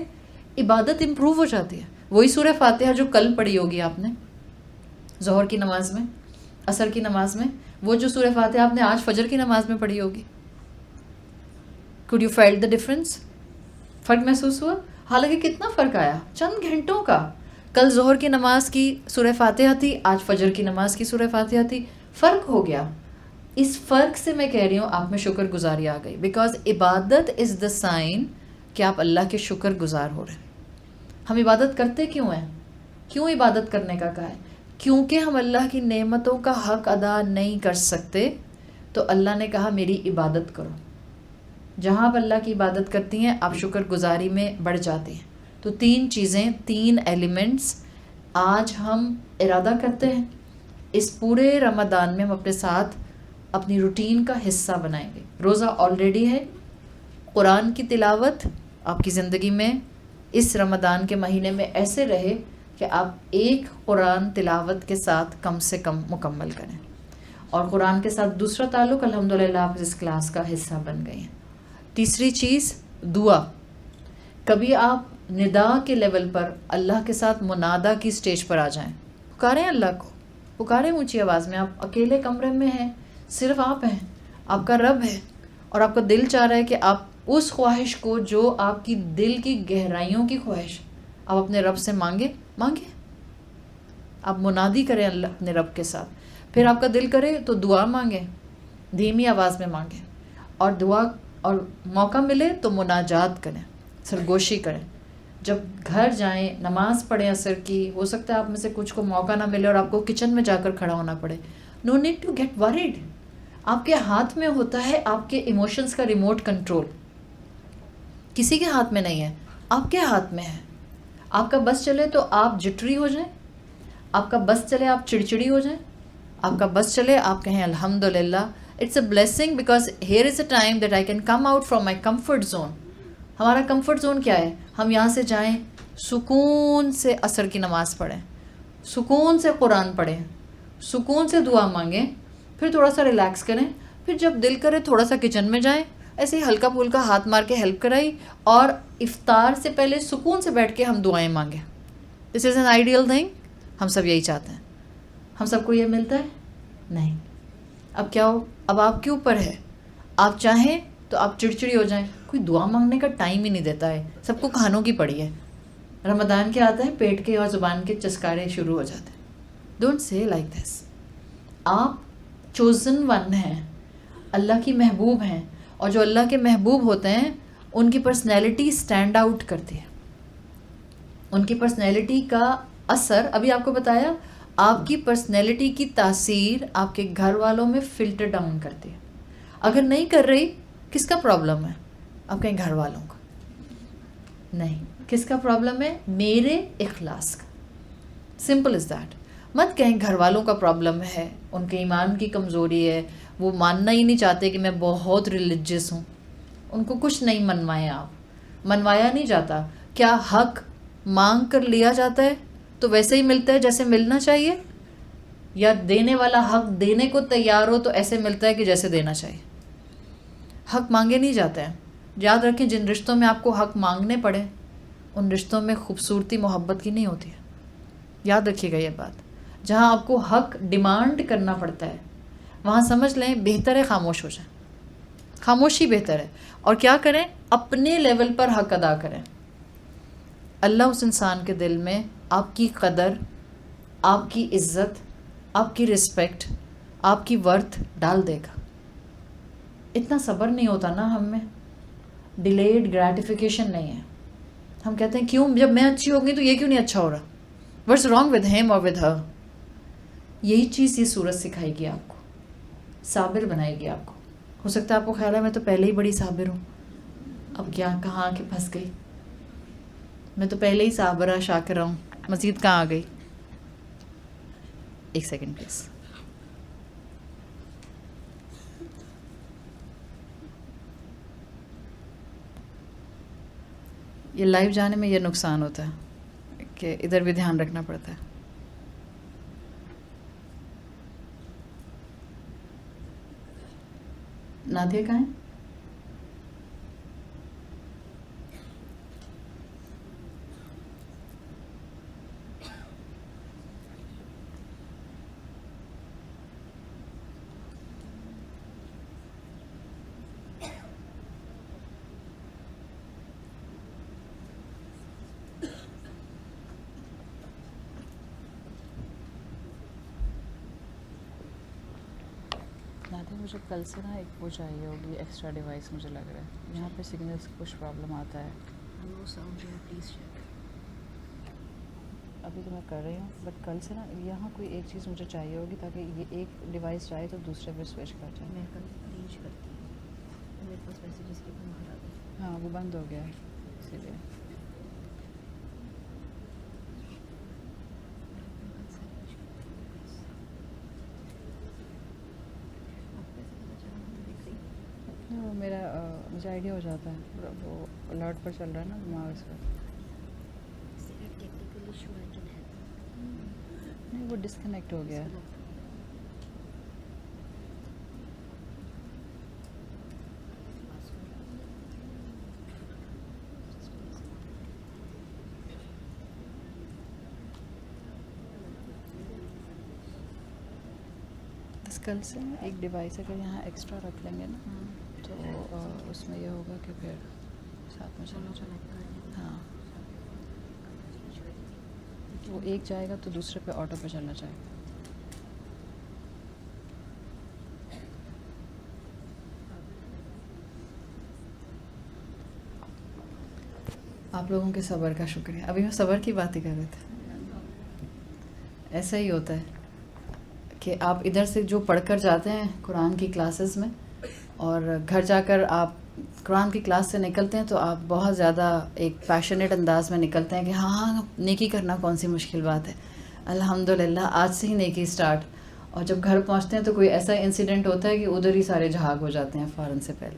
عبادت امپروو ہو جاتی ہے. وہی سورہ فاتحہ جو کل پڑھی ہوگی آپ نے ظہر کی نماز میں، عصر کی نماز میں، وہ جو سورہ فاتحہ آپ نے آج فجر کی نماز میں پڑھی ہوگی. could you felt the difference؟ فرق محسوس ہوا؟ حالانکہ کتنا فرق آیا، چند گھنٹوں کا. کل ظہر کی نماز کی سورہ فاتحہ تھی، آج فجر کی نماز کی سورہ فاتحہ تھی، فرق ہو گیا. اس فرق سے میں کہہ رہی ہوں آپ میں شکر گزاری آ گئی. بیکاز عبادت از دا سائن کہ آپ اللہ کے شکر گزار ہو رہے ہیں. ہم عبادت کرتے کیوں ہیں؟ کیوں عبادت کرنے کا کہا ہے؟ کیونکہ ہم اللہ کی نعمتوں کا حق ادا نہیں کر سکتے، تو اللہ نے کہا میری عبادت کرو. جہاں آپ اللہ کی عبادت کرتی ہیں آپ شکر گزاری میں بڑھ جاتے ہیں. تو 3 چیزیں، 3 ایلیمنٹس آج ہم ارادہ کرتے ہیں اس پورے رمضان میں ہم اپنے ساتھ اپنی روٹین کا حصہ بنائیں گے. روزہ آلریڈی ہے. قرآن کی تلاوت آپ کی زندگی میں اس رمضان کے مہینے میں ایسے رہے کہ آپ ایک قرآن تلاوت کے ساتھ کم سے کم مکمل کریں. اور قرآن کے ساتھ دوسرا تعلق الحمدللہ آپ اس کلاس کا حصہ بن گئے ہیں. تیسری چیز دعا. کبھی آپ ندا کے لیول پر اللہ کے ساتھ منادا کی سٹیج پر آ جائیں، پکاریں اللہ کو، پکاریں اونچی آواز میں. آپ اکیلے کمرے میں ہیں، صرف آپ ہیں، آپ کا رب ہے، اور آپ کا دل چاہ رہا ہے کہ آپ اس خواہش کو جو آپ کی دل کی گہرائیوں کی خواہش آپ اپنے رب سے مانگیں. آپ منادی کریں اللہ اپنے رب کے ساتھ. پھر آپ کا دل کرے تو دعا مانگیں، دھیمی آواز میں مانگیں. اور دعا اور موقع ملے تو مناجات کریں، سرگوشی کریں. جب گھر جائیں نماز پڑھیں عصر کی، ہو سکتا ہے آپ میں سے کچھ کو موقع نہ ملے اور آپ کو کچن میں جا کر کھڑا ہونا پڑے. No need to get worried. آپ کے ہاتھ میں ہوتا ہے آپ کے ایموشنز کا ریموٹ کنٹرول. کسی کے ہاتھ میں نہیں ہے، آپ کے ہاتھ میں ہے. آپ کا بس چلے تو آپ جٹری ہو جائیں، آپ کا بس چلے آپ چڑچڑی ہو جائیں، آپ کا بس چلے آپ کہیں الحمدللہ it's a blessing because here is a time that I can come out from my comfort zone. ہمارا کمفرٹ زون کیا ہے؟ ہم یہاں سے جائیں، سکون سے عصر کی نماز پڑھیں، سکون سے قرآن پڑھیں، سکون سے دعا مانگیں، پھر تھوڑا سا ریلیکس کریں، پھر جب دل کرے تھوڑا سا کچن میں جائیں، ایسے ہی ہلکا پھلکا ہاتھ مار کے ہیلپ کرائی، اور افطار سے پہلے سکون سے بیٹھ کے ہم دعائیں مانگیں. دس از این آئیڈیل تھنگ. ہم سب یہی چاہتے ہیں. ہم سب کو یہ ملتا ہے؟ نہیں. اب کیا ہو، اب آپ کے اوپر ہے. آپ چاہیں تو آپ چڑچڑی ہو جائیں، کوئی دعا مانگنے کا ٹائم ہی نہیں دیتا ہے، سب کو کھانوں کی پڑی ہے. رمضان کے آتا ہے، پیٹ کے اور زبان کے چسکارے شروع ہو جاتے ہیں. Don't say like this. آپ چوزن ون ہیں، اللہ کی محبوب ہیں، اور جو اللہ کے محبوب ہوتے ہیں ان کی پرسنالٹی اسٹینڈ آؤٹ کرتی ہے. ان کی پرسنالٹی کا اثر، ابھی آپ کو بتایا، آپ کی پرسنالٹی کی تاثیر آپ کے گھر والوں میں فلٹر ڈاؤن کرتی ہے. اگر نہیں کر رہی، کس کا پرابلم ہے؟ آپ کہیں گھر والوں کا نہیں. کس کا پرابلم ہے؟ میرے اخلاص کا. Simple is that. مت کہیں گھر والوں کا پرابلم ہے، ان کے ایمان کی کمزوری ہے، وہ ماننا ہی نہیں چاہتے کہ میں بہت ریلیجیس ہوں. ان کو کچھ نہیں منوائیں آپ، منوایا نہیں جاتا. کیا حق مانگ کر لیا جاتا ہے تو ویسے ہی ملتا ہے جیسے ملنا چاہیے، یا دینے والا حق دینے کو تیار ہو تو ایسے ملتا ہے کہ جیسے دینا چاہیے؟ حق مانگے نہیں جاتے ہیں. یاد رکھیں، جن رشتوں میں آپ کو حق مانگنے پڑے ان رشتوں میں خوبصورتی محبت کی نہیں ہوتی ہے. یاد رکھیے گا یہ بات. جہاں آپ کو حق ڈیمانڈ کرنا پڑتا ہے وہاں سمجھ لیں بہتر ہے خاموش ہو جائیں. خاموشی بہتر ہے. اور کیا کریں؟ اپنے لیول پر حق ادا کریں. اللہ اس انسان کے دل میں آپ کی قدر، آپ کی عزت، آپ کی رسپیکٹ، آپ کی ورتھ ڈال دے گا. اتنا صبر نہیں ہوتا نا ہم میں. ڈیلیڈ گریٹیفیکیشن نہیں ہے. ہم کہتے ہیں کیوں، جب میں اچھی ہو گئی تو یہ کیوں نہیں اچھا ہو رہا؟ واٹس رانگ ود ہیم اور ود ہر؟ یہی چیز یہ سورت سکھائے گی آپ کو، صابر بنائے گی آپ کو. ہو سکتا ہے آپ کو خیال ہے میں تو پہلے ہی بڑی صابر ہوں، اب کیا کہاں آ کے پھنس گئی، میں تو پہلے ہی صابرہ شاکرہ ہوں، مزید کہاں آ گئی. ایک سیکنڈ پلیز. یہ لائیو جانے میں یہ نقصان ہوتا ہے کہ ادھر بھی دھیان رکھنا پڑتا ہے. نادیہ کہاں ہے؟ نادیہ مجھے کل سے نا ایک وہ چاہیے ہوگی ایکسٹرا ڈیوائس. مجھے لگ رہا ہے یہاں پہ سگنلس کچھ پرابلم آتا ہے. ابھی تو میں کر رہی ہوں، بٹ کل سے نا یہاں کوئی ایک چیز مجھے چاہیے ہوگی تاکہ یہ ایک ڈیوائس چاہے تو دوسرے پہ سوئچ کر جائے. میں کل ارینج کرتی ہوں، میرے پاس میسیجز کی باہر آ گئے. ہاں وہ بند ہو گیا ہے اسی لیے. وہ میرا مجھے آئیڈیا ہو جاتا ہے، وہ الرٹ پر چل رہا ہے نا دماغ اس کا. نہیں وہ ڈسکنیکٹ ہو گیا ہے. کل سے ایک ڈیوائس اگر یہاں ایکسٹرا رکھ لیں گے نا تو اس میں یہ ہوگا کہ پھر ساتھ میں چلنا چلے. ہاں وہ ایک جائے گا تو دوسرے پہ آٹو پہ چلنا چاہیے. آپ لوگوں کے صبر کا شکریہ. ابھی میں صبر کی بات ہی کر رہے تھے. ایسا ہی ہوتا ہے کہ آپ ادھر سے جو پڑھ کر جاتے ہیں قرآن کی کلاسز میں، اور گھر جا کر آپ قرآن کی کلاس سے نکلتے ہیں تو آپ بہت زیادہ ایک پیشنیٹ انداز میں نکلتے ہیں کہ ہاں نیکی کرنا کون سی مشکل بات ہے، الحمدللہ آج سے ہی نیکی اسٹارٹ. اور جب گھر پہنچتے ہیں تو کوئی ایسا انسیڈنٹ ہوتا ہے کہ ادھر ہی سارے جھاگ ہو جاتے ہیں فوراً سے پہلے.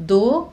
2,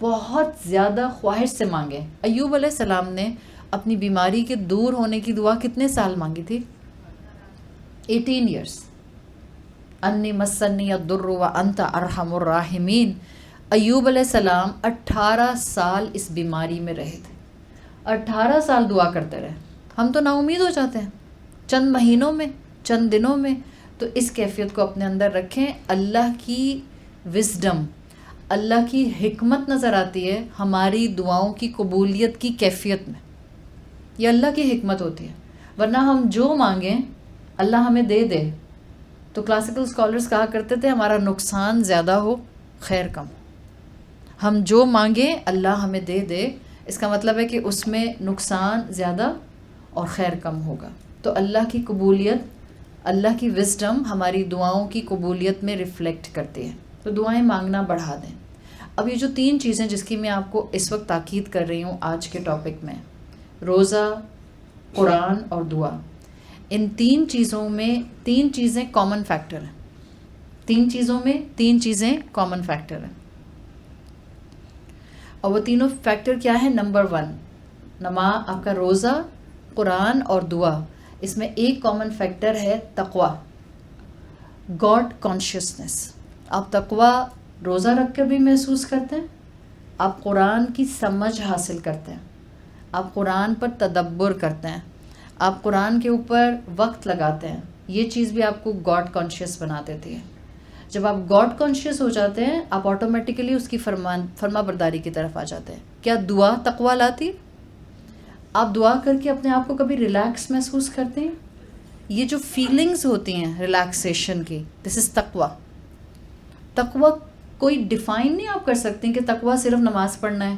بہت زیادہ خواہش سے مانگیں. ایوب علیہ السلام نے اپنی بیماری کے دور ہونے کی دعا کتنے سال مانگی تھی؟ 18 ایئرس. انی مسنی الضر وانت ارحم الراحمین. ایوب علیہ السلام 18 سال اس بیماری میں رہے تھے. 18 سال دعا کرتے رہے. ہم تو نا امید ہو جاتے ہیں چند مہینوں میں، چند دنوں میں. تو اس کیفیت کو اپنے اندر رکھیں. اللہ کی وزڈم، اللہ کی حکمت نظر آتی ہے ہماری دعاؤں کی قبولیت کی کیفیت میں. یہ اللہ کی حکمت ہوتی ہے. ورنہ ہم جو مانگیں اللہ ہمیں دے دے. تو کلاسیکل اسکالرس کہا کرتے تھے ہمارا نقصان زیادہ ہو خیر کم. ہم جو مانگیں اللہ ہمیں دے دے، اس کا مطلب ہے کہ اس میں نقصان زیادہ اور خیر کم ہوگا. تو اللہ کی قبولیت، اللہ کی وزڈم ہماری دعاؤں کی قبولیت میں ریفلیکٹ کرتی ہے. تو دعائیں مانگنا بڑھا دیں. اب یہ جو 3 چیزیں جس کی میں آپ کو اس وقت تاکید کر رہی ہوں آج کے ٹاپک میں، روزہ، قرآن اور دعا، ان 3 چیزوں میں 3 چیزیں کامن فیکٹر ہیں. 3 چیزوں میں 3 چیزیں کامن فیکٹر ہیں. اور وہ تینوں فیکٹر کیا ہے؟ نمبر 1 نماز، آپ کا روزہ، قرآن اور دعا. اس میں ایک کامن فیکٹر ہے تقوی، گاڈ کانشیسنس. آپ تقوی روزہ رکھ کر بھی محسوس کرتے ہیں، آپ قرآن کی سمجھ حاصل کرتے ہیں، آپ قرآن پر تدبر کرتے ہیں، آپ قرآن کے اوپر وقت لگاتے ہیں. یہ چیز بھی آپ کو گاڈ کانشیس بنا دیتی ہے. جب آپ گاڈ کانشیس ہو جاتے ہیں آپ آٹومیٹیکلی اس کی فرما برداری کی طرف آ جاتے ہیں. کیا دعا تقوی لاتی؟ آپ دعا کر کے اپنے آپ کو کبھی ریلیکس محسوس کرتے ہیں؟ یہ جو فیلنگز ہوتی ہیں ریلیکسیشن کی، دس از تقوی. تقوی کوئی ڈیفائن نہیں آپ کر سکتے کہ تقوی صرف نماز پڑھنا ہے،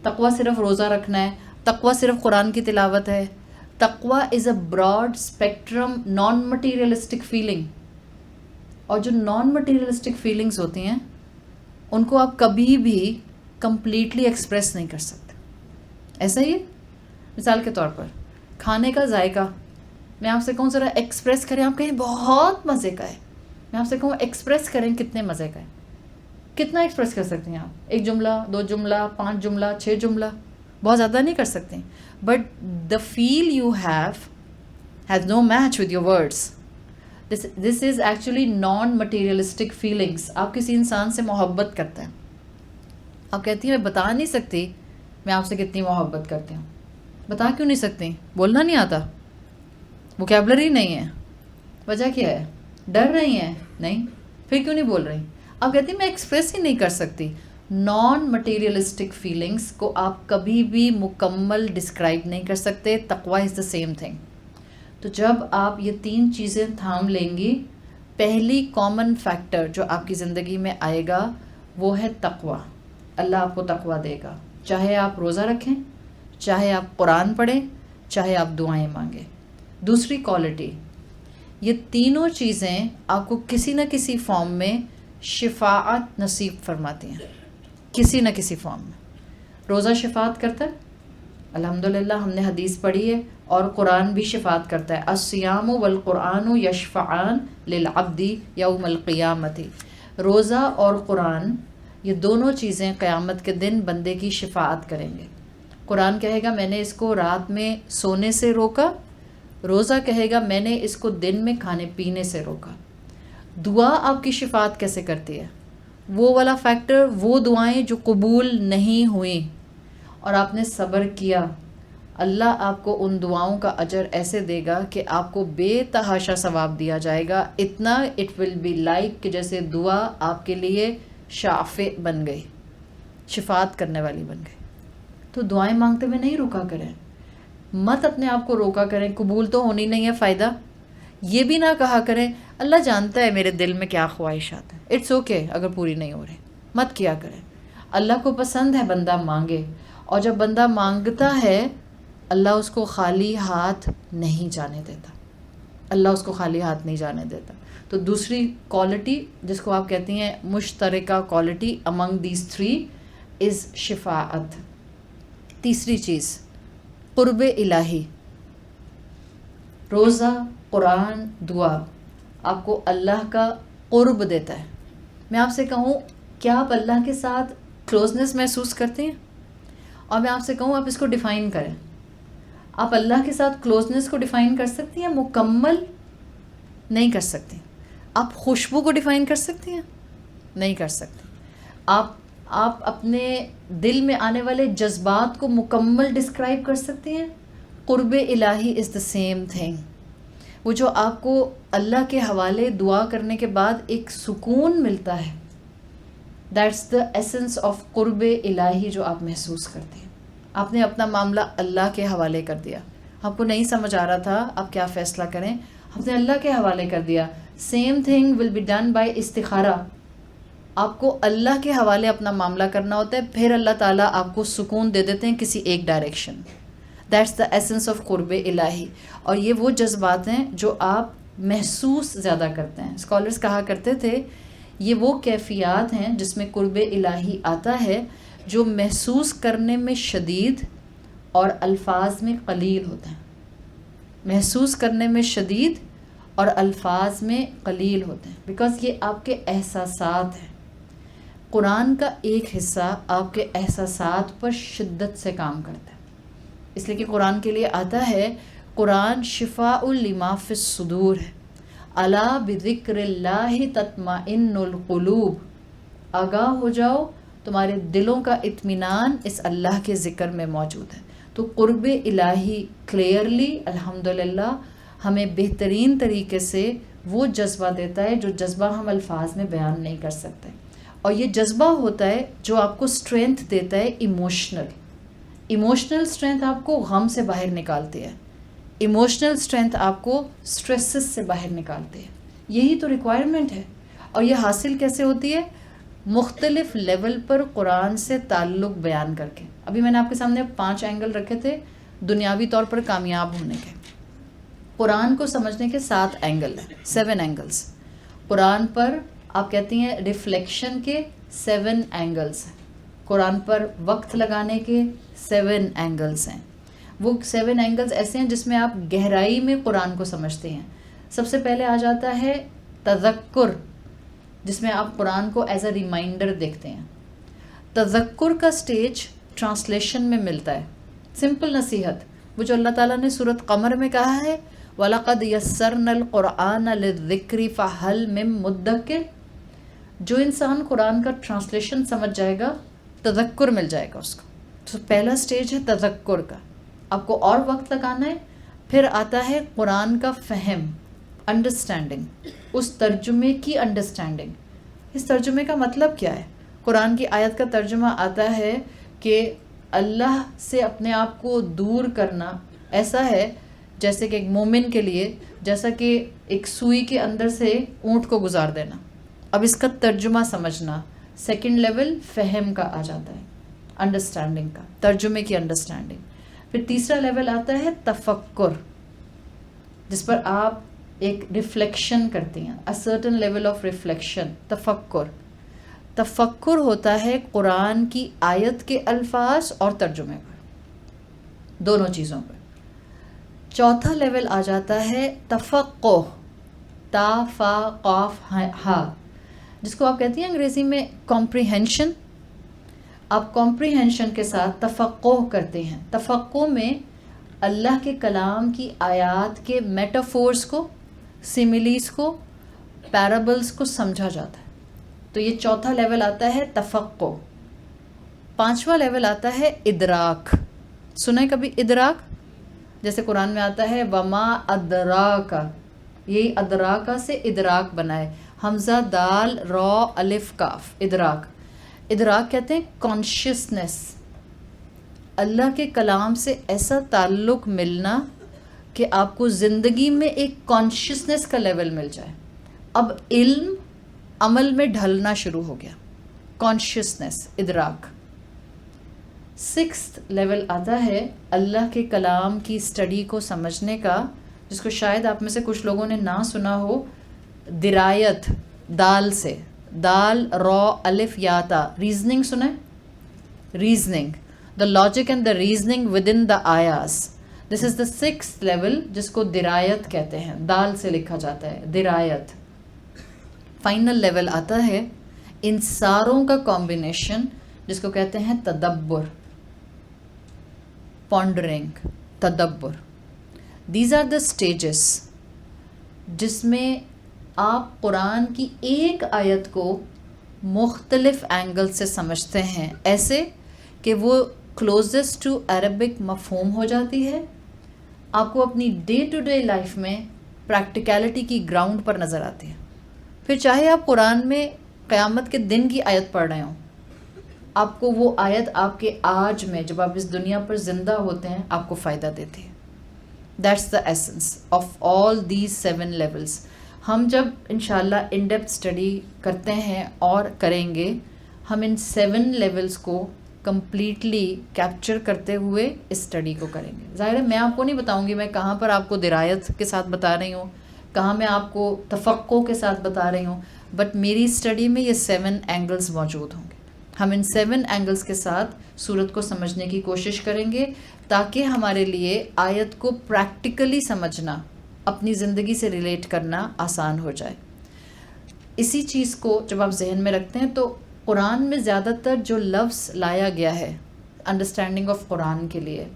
تقوی صرف روزہ رکھنا ہے، تقوی صرف قرآن کی تلاوت ہے. تقوی is a broad spectrum non materialistic feeling. اور جو نان مٹیریلسٹک فیلنگز ہوتی ہیں ان کو آپ کبھی بھی کمپلیٹلی ایکسپریس نہیں کر سکتے. ایسا ہی مثال کے طور پر کھانے کا ذائقہ، میں آپ سے کہوں ذرا ایکسپریس کریں، آپ کہیں بہت مزے کا ہے. میں آپ سے کہوں ایکسپریس کریں کتنے مزے کا ہے. کتنا ایکسپریس کر سکتے ہیں آپ؟ 1 جملہ، 2 جملہ، 5 جملہ، 6 جملہ، بہت زیادہ نہیں کر سکتے. But the feel you has no match with your words. This is actually non materialistic feelings. آپ کسی انسان سے محبت کرتے ہیں، آپ کہتی ہیں میں بتا نہیں سکتی میں آپ سے کتنی محبت کرتی ہوں. بتا کیوں نہیں سکتی؟ بولنا نہیں آتا، ووکیبلری نہیں ہے. وجہ کیا ہے؟ ڈر رہی ہیں؟ نہیں. پھر کیوں نہیں بول رہی؟ آپ کہتی ہیں میں ایکسپریس ہی نہیں کر سکتی. نان مٹیریلسٹک فیلنگس کو آپ کبھی بھی مکمل ڈسکرائب نہیں کر سکتے. تقوی از دا سیم تھنگ. تو جب آپ یہ 3 چیزیں تھام لیں گی، پہلی کامن فیکٹر جو آپ کی زندگی میں آئے گا وہ ہے تقوی. اللہ آپ کو تقوی دے گا، چاہے آپ روزہ رکھیں، چاہے آپ قرآن پڑھیں، چاہے آپ دعائیں مانگیں. دوسری کوالٹی، یہ تینوں چیزیں آپ کو کسی نہ کسی فارم میں شفاعت نصیب فرماتی ہیں، کسی نہ کسی فارم میں. روزہ شفاعت کرتا ہے، الحمدللہ ہم نے حدیث پڑھی ہے، اور قرآن بھی شفاعت کرتا ہے. الصیام والقرآن یشفعان للعبد یوم القیامت. روزہ اور قرآن یہ دونوں چیزیں قیامت کے دن بندے کی شفاعت کریں گے. قرآن کہے گا میں نے اس کو رات میں سونے سے روکا، روزہ کہے گا میں نے اس کو دن میں کھانے پینے سے روکا. دعا آپ کی شفاعت کیسے کرتی ہے؟ وہ والا فیکٹر، وہ دعائیں جو قبول نہیں ہوئیں اور آپ نے صبر کیا، اللہ آپ کو ان دعاؤں کا اجر ایسے دے گا کہ آپ کو بے تحاشا ثواب دیا جائے گا. اتنا اٹ ول بی لائک کہ جیسے دعا آپ کے لیے شافع بن گئی، شفاعت کرنے والی بن گئی. تو دعائیں مانگتے ہوئے نہیں روکا کریں، مت اپنے آپ کو روکا کریں. قبول تو ہونی نہیں ہے، فائدہ یہ بھی نہ کہا کریں اللہ جانتا ہے میرے دل میں کیا خواہشات ہیں، اٹس اوکے اگر پوری نہیں ہو رہی، مت کیا کریں. اللہ کو پسند ہے بندہ مانگے، اور جب بندہ مانگتا ہے اللہ اس کو خالی ہاتھ نہیں جانے دیتا. اللہ اس کو خالی ہاتھ نہیں جانے دیتا. تو دوسری کوالٹی جس کو آپ کہتی ہیں مشترکہ کوالٹی امنگ دیز 3 از شفاعت. تیسری چیز قرب الہی. روزہ، قرآن، دعا آپ کو اللہ کا قرب دیتا ہے. میں آپ سے کہوں کیا آپ اللہ کے ساتھ کلوزنس محسوس کرتے ہیں؟ اور میں آپ سے کہوں آپ اس کو ڈیفائن کریں. آپ اللہ کے ساتھ کلوزنس کو ڈیفائن کر سکتی ہیں؟ مکمل نہیں کر سکتی. آپ خوشبو کو ڈیفائن کر سکتی ہیں؟ نہیں کر سکتی. آپ اپنے دل میں آنے والے جذبات کو مکمل ڈسکرائب کر سکتی ہیں؟ قرب الہی از دا سیم تھنگ. وہ جو آپ کو اللہ کے حوالے دعا کرنے کے بعد ایک سکون ملتا ہے، دیٹس دا ایسنس آف قرب الہی جو آپ محسوس کرتے ہیں. آپ نے اپنا معاملہ اللہ کے حوالے کر دیا. آپ کو نہیں سمجھ آ رہا تھا آپ کیا فیصلہ کریں، آپ نے اللہ کے حوالے کر دیا. Same thing will be done by استخارہ. آپ کو اللہ کے حوالے اپنا معاملہ کرنا ہوتا ہے، پھر اللہ تعالیٰ آپ کو سکون دے دیتے ہیں کسی ایک direction. That's the essence of قرب الہی. اور یہ وہ جذبات ہیں جو آپ محسوس زیادہ کرتے ہیں. اسکالرس کہا کرتے تھے یہ وہ کیفیات ہیں جس میں قرب الہی آتا ہے جو محسوس کرنے میں شدید اور الفاظ میں قلیل ہوتا ہے. محسوس کرنے میں شدید اور الفاظ میں قلیل ہوتے ہیں، بیکاز یہ آپ کے احساسات ہیں. قرآن کا ایک حصہ آپ کے احساسات پر شدت سے کام کرتا ہے، اس لیے کہ قرآن کے لیے آتا ہے قرآن شفاء لما فی الصدور ہے. الا بذکر اللہ تطمئن القلوب. آگاہ ہو جاؤ، تمہارے دلوں کا اطمینان اس اللہ کے ذکر میں موجود ہے. تو قرب الہی کلیئرلی الحمدللہ ہمیں بہترین طریقے سے وہ جذبہ دیتا ہے جو جذبہ ہم الفاظ میں بیان نہیں کر سکتے. اور یہ جذبہ ہوتا ہے جو آپ کو اسٹرینتھ دیتا ہے ایموشنل اسٹرینتھ آپ کو غم سے باہر نکالتی ہے. ایموشنل اسٹرینتھ آپ کو اسٹریسز سے باہر نکالتی ہے. یہی تو ریکوائرمنٹ ہے. اور یہ حاصل کیسے ہوتی ہے؟ مختلف لیول پر قرآن سے تعلق بیان کر کے. ابھی میں نے آپ کے سامنے 5 اینگل رکھے تھے دنیاوی طور پر کامیاب ہونے کے. قرآن کو سمجھنے کے 7 اینگل ہیں، 7 اینگلز. قرآن پر آپ کہتی ہیں ریفلیکشن کے 7 اینگلز ہیں. قرآن پر وقت لگانے کے 7 اینگلز ہیں. وہ 7 اینگلز ایسے ہیں جس میں آپ گہرائی میں قرآن کو سمجھتے ہیں. سب سے پہلے آ جاتا ہے تذکر، جس میں آپ قرآن کو ایز اے ریمائنڈر دیکھتے ہیں. تذکر کا سٹیج ٹرانسلیشن میں ملتا ہے. سمپل نصیحت، وہ جو اللہ تعالیٰ نے سورۃ قمر میں کہا ہے وَلَقَدْ يَسَّرْنَا الْقُرْآنَ لِلذِّكْرِ فَهَلْ مِن مُدَّكِرٍ. جو انسان قرآن کا ٹرانسلیشن سمجھ جائے گا تذکر مل جائے گا اس کو. تو پہلا سٹیج ہے تذکر کا، آپ کو اور وقت لگانا ہے. پھر آتا ہے قرآن کا فہم، انڈرسٹینڈنگ، اس ترجمے کی انڈرسٹینڈنگ. اس ترجمے کا مطلب کیا ہے؟ قرآن کی آیت کا ترجمہ آتا ہے کہ اللہ سے اپنے آپ کو دور کرنا ایسا ہے جیسے کہ ایک مومن کے لیے جیسا کہ ایک سوئی کے اندر سے اونٹ کو گزار دینا. اب اس کا ترجمہ سمجھنا. سیکنڈ لیول فہم کا آ جاتا ہے، انڈرسٹینڈنگ کا، ترجمے کی انڈرسٹینڈنگ. پھر تیسرا لیول آتا ہے تفکر، جس پر آپ ایک ریفلیکشن کرتی ہیں، a certain level of reflection. تفکر ہوتا ہے قرآن کی آیت کے الفاظ اور ترجمے پر، دونوں چیزوں پر. چوتھا لیول آ جاتا ہے تفقہ، تا فا قاف ہا، جس کو آپ کہتی ہیں انگریزی میں کمپریہنشن. آپ کمپریہنشن کے ساتھ تفقہ کرتے ہیں. تفقہ میں اللہ کے کلام کی آیات کے میٹافورز کو، سیملیز کو، پیرابلز کو سمجھا جاتا ہے. تو یہ چوتھا لیول آتا ہے تفقہ. پانچواں لیول آتا ہے ادراک. سنیں کبھی ادراک؟ جیسے قرآن میں آتا ہے وما ادراکا، یہی ادراکا سے ادراک بنا ہے، حمزہ دال را الف کاف. ادراک کہتے ہیں کانشیسنس، اللہ کے کلام سے ایسا تعلق ملنا کہ آپ کو زندگی میں ایک کانشیسنس کا لیول مل جائے. اب علم عمل میں ڈھلنا شروع ہو گیا. کانشیسنس، ادراک. 6th لیول آتا ہے اللہ کے کلام کی اسٹڈی کو سمجھنے کا، جس کو شاید آپ میں سے کچھ لوگوں نے نہ سنا ہو. درایت، دال سے، دال را الف یا تا. ریزننگ سنیں؟ Reasoning, the logic and the reasoning within the آیاز. This is the 6th level جس کو درایت کہتے ہیں، دال سے لکھا جاتا ہے درایت. فائنل لیول آتا ہے ان ساروں کا کمبینیشن جس کو کہتے ہیں تدبر، پونڈرنگ، تدبر. دیز آر دا اسٹیجز جس میں آپ قرآن کی ایک آیت کو مختلف اینگل سے سمجھتے ہیں، ایسے کہ وہ کلوزسٹ ٹو عربک مفہوم ہو جاتی ہے، آپ کو اپنی ڈے ٹو ڈے لائف میں پریکٹیکلٹی کی گراؤنڈ پر نظر آتی ہے. پھر چاہے آپ قرآن میں قیامت کے دن کی آیت پڑھ رہے ہوں، آپ کو وہ آیت آپ کے آج میں جب آپ اس دنیا پر زندہ ہوتے ہیں آپ کو فائدہ دیتی ہے. That's the essence of all these 7 levels. ہم جب انشاءاللہ ان ڈیپتھ اسٹڈی کرتے ہیں اور کریں گے، ہم ان 7 لیولس کو کمپلیٹلی کیپچر کرتے ہوئے اس اسٹڈی کو کریں گے. ظاہر ہے میں آپ کو نہیں بتاؤں گی میں کہاں پر آپ کو درایت کے ساتھ بتا رہی ہوں، کہاں میں آپ کو تفقع کے ساتھ بتا رہی ہوں، بٹ میری اسٹڈی میں یہ 7 اینگلز موجود ہوں گے. ہم ان 7 اینگلز کے ساتھ سورت کو سمجھنے کی کوشش کریں گے تاکہ ہمارے لیے آیت کو پریکٹیکلی سمجھنا، اپنی زندگی سے ریلیٹ کرنا آسان ہو جائے. اسی چیز کو جب آپ ذہن میں رکھتے ہیں تو قرآن میں زیادہ تر جو لفظ لایا گیا ہے انڈرسٹینڈنگ آف قرآن کے لیے،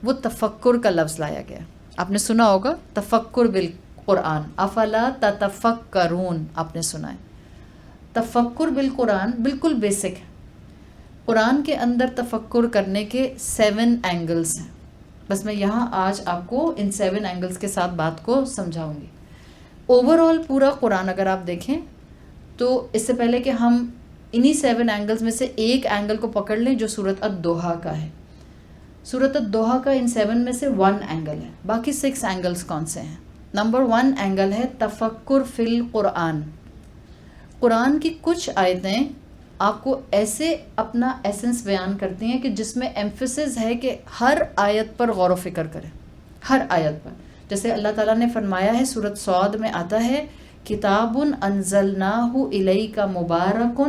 وہ تفکر کا لفظ لایا گیا. آپ نے سنا ہوگا تفکر بالقرآن، افلا تتفکرون، آپ نے سنا ہے. تفکر بالقرآن بالکل بیسک ہے. قرآن کے اندر تفکر کرنے کے 7 اینگلز ہیں. بس میں یہاں آج آپ کو ان 7 اینگلز کے ساتھ بات کو سمجھاؤں گی. اوور آل پورا قرآن اگر آپ دیکھیں تو اس سے پہلے کہ ہم انہی 7 اینگلز میں سے ایک اینگل کو پکڑ لیں جو سورۃ الدوحہ کا ہے. سورۃ الدوحہ کا ان 7 میں سے 1 اینگل ہے. باقی 6 اینگلز کون سے ہیں؟ نمبر 1 اینگل ہے تفکر فی القرآن. قرآن کی کچھ آیتیں آپ کو ایسے اپنا ایسنس بیان کرتی ہیں کہ جس میں ایمفسس ہے کہ ہر آیت پر غور و فکر کریں، ہر آیت پر. جیسے اللہ تعالیٰ نے فرمایا ہے سورۃ صاد میں آتا ہے کتاب انزلناہ الیک مبارک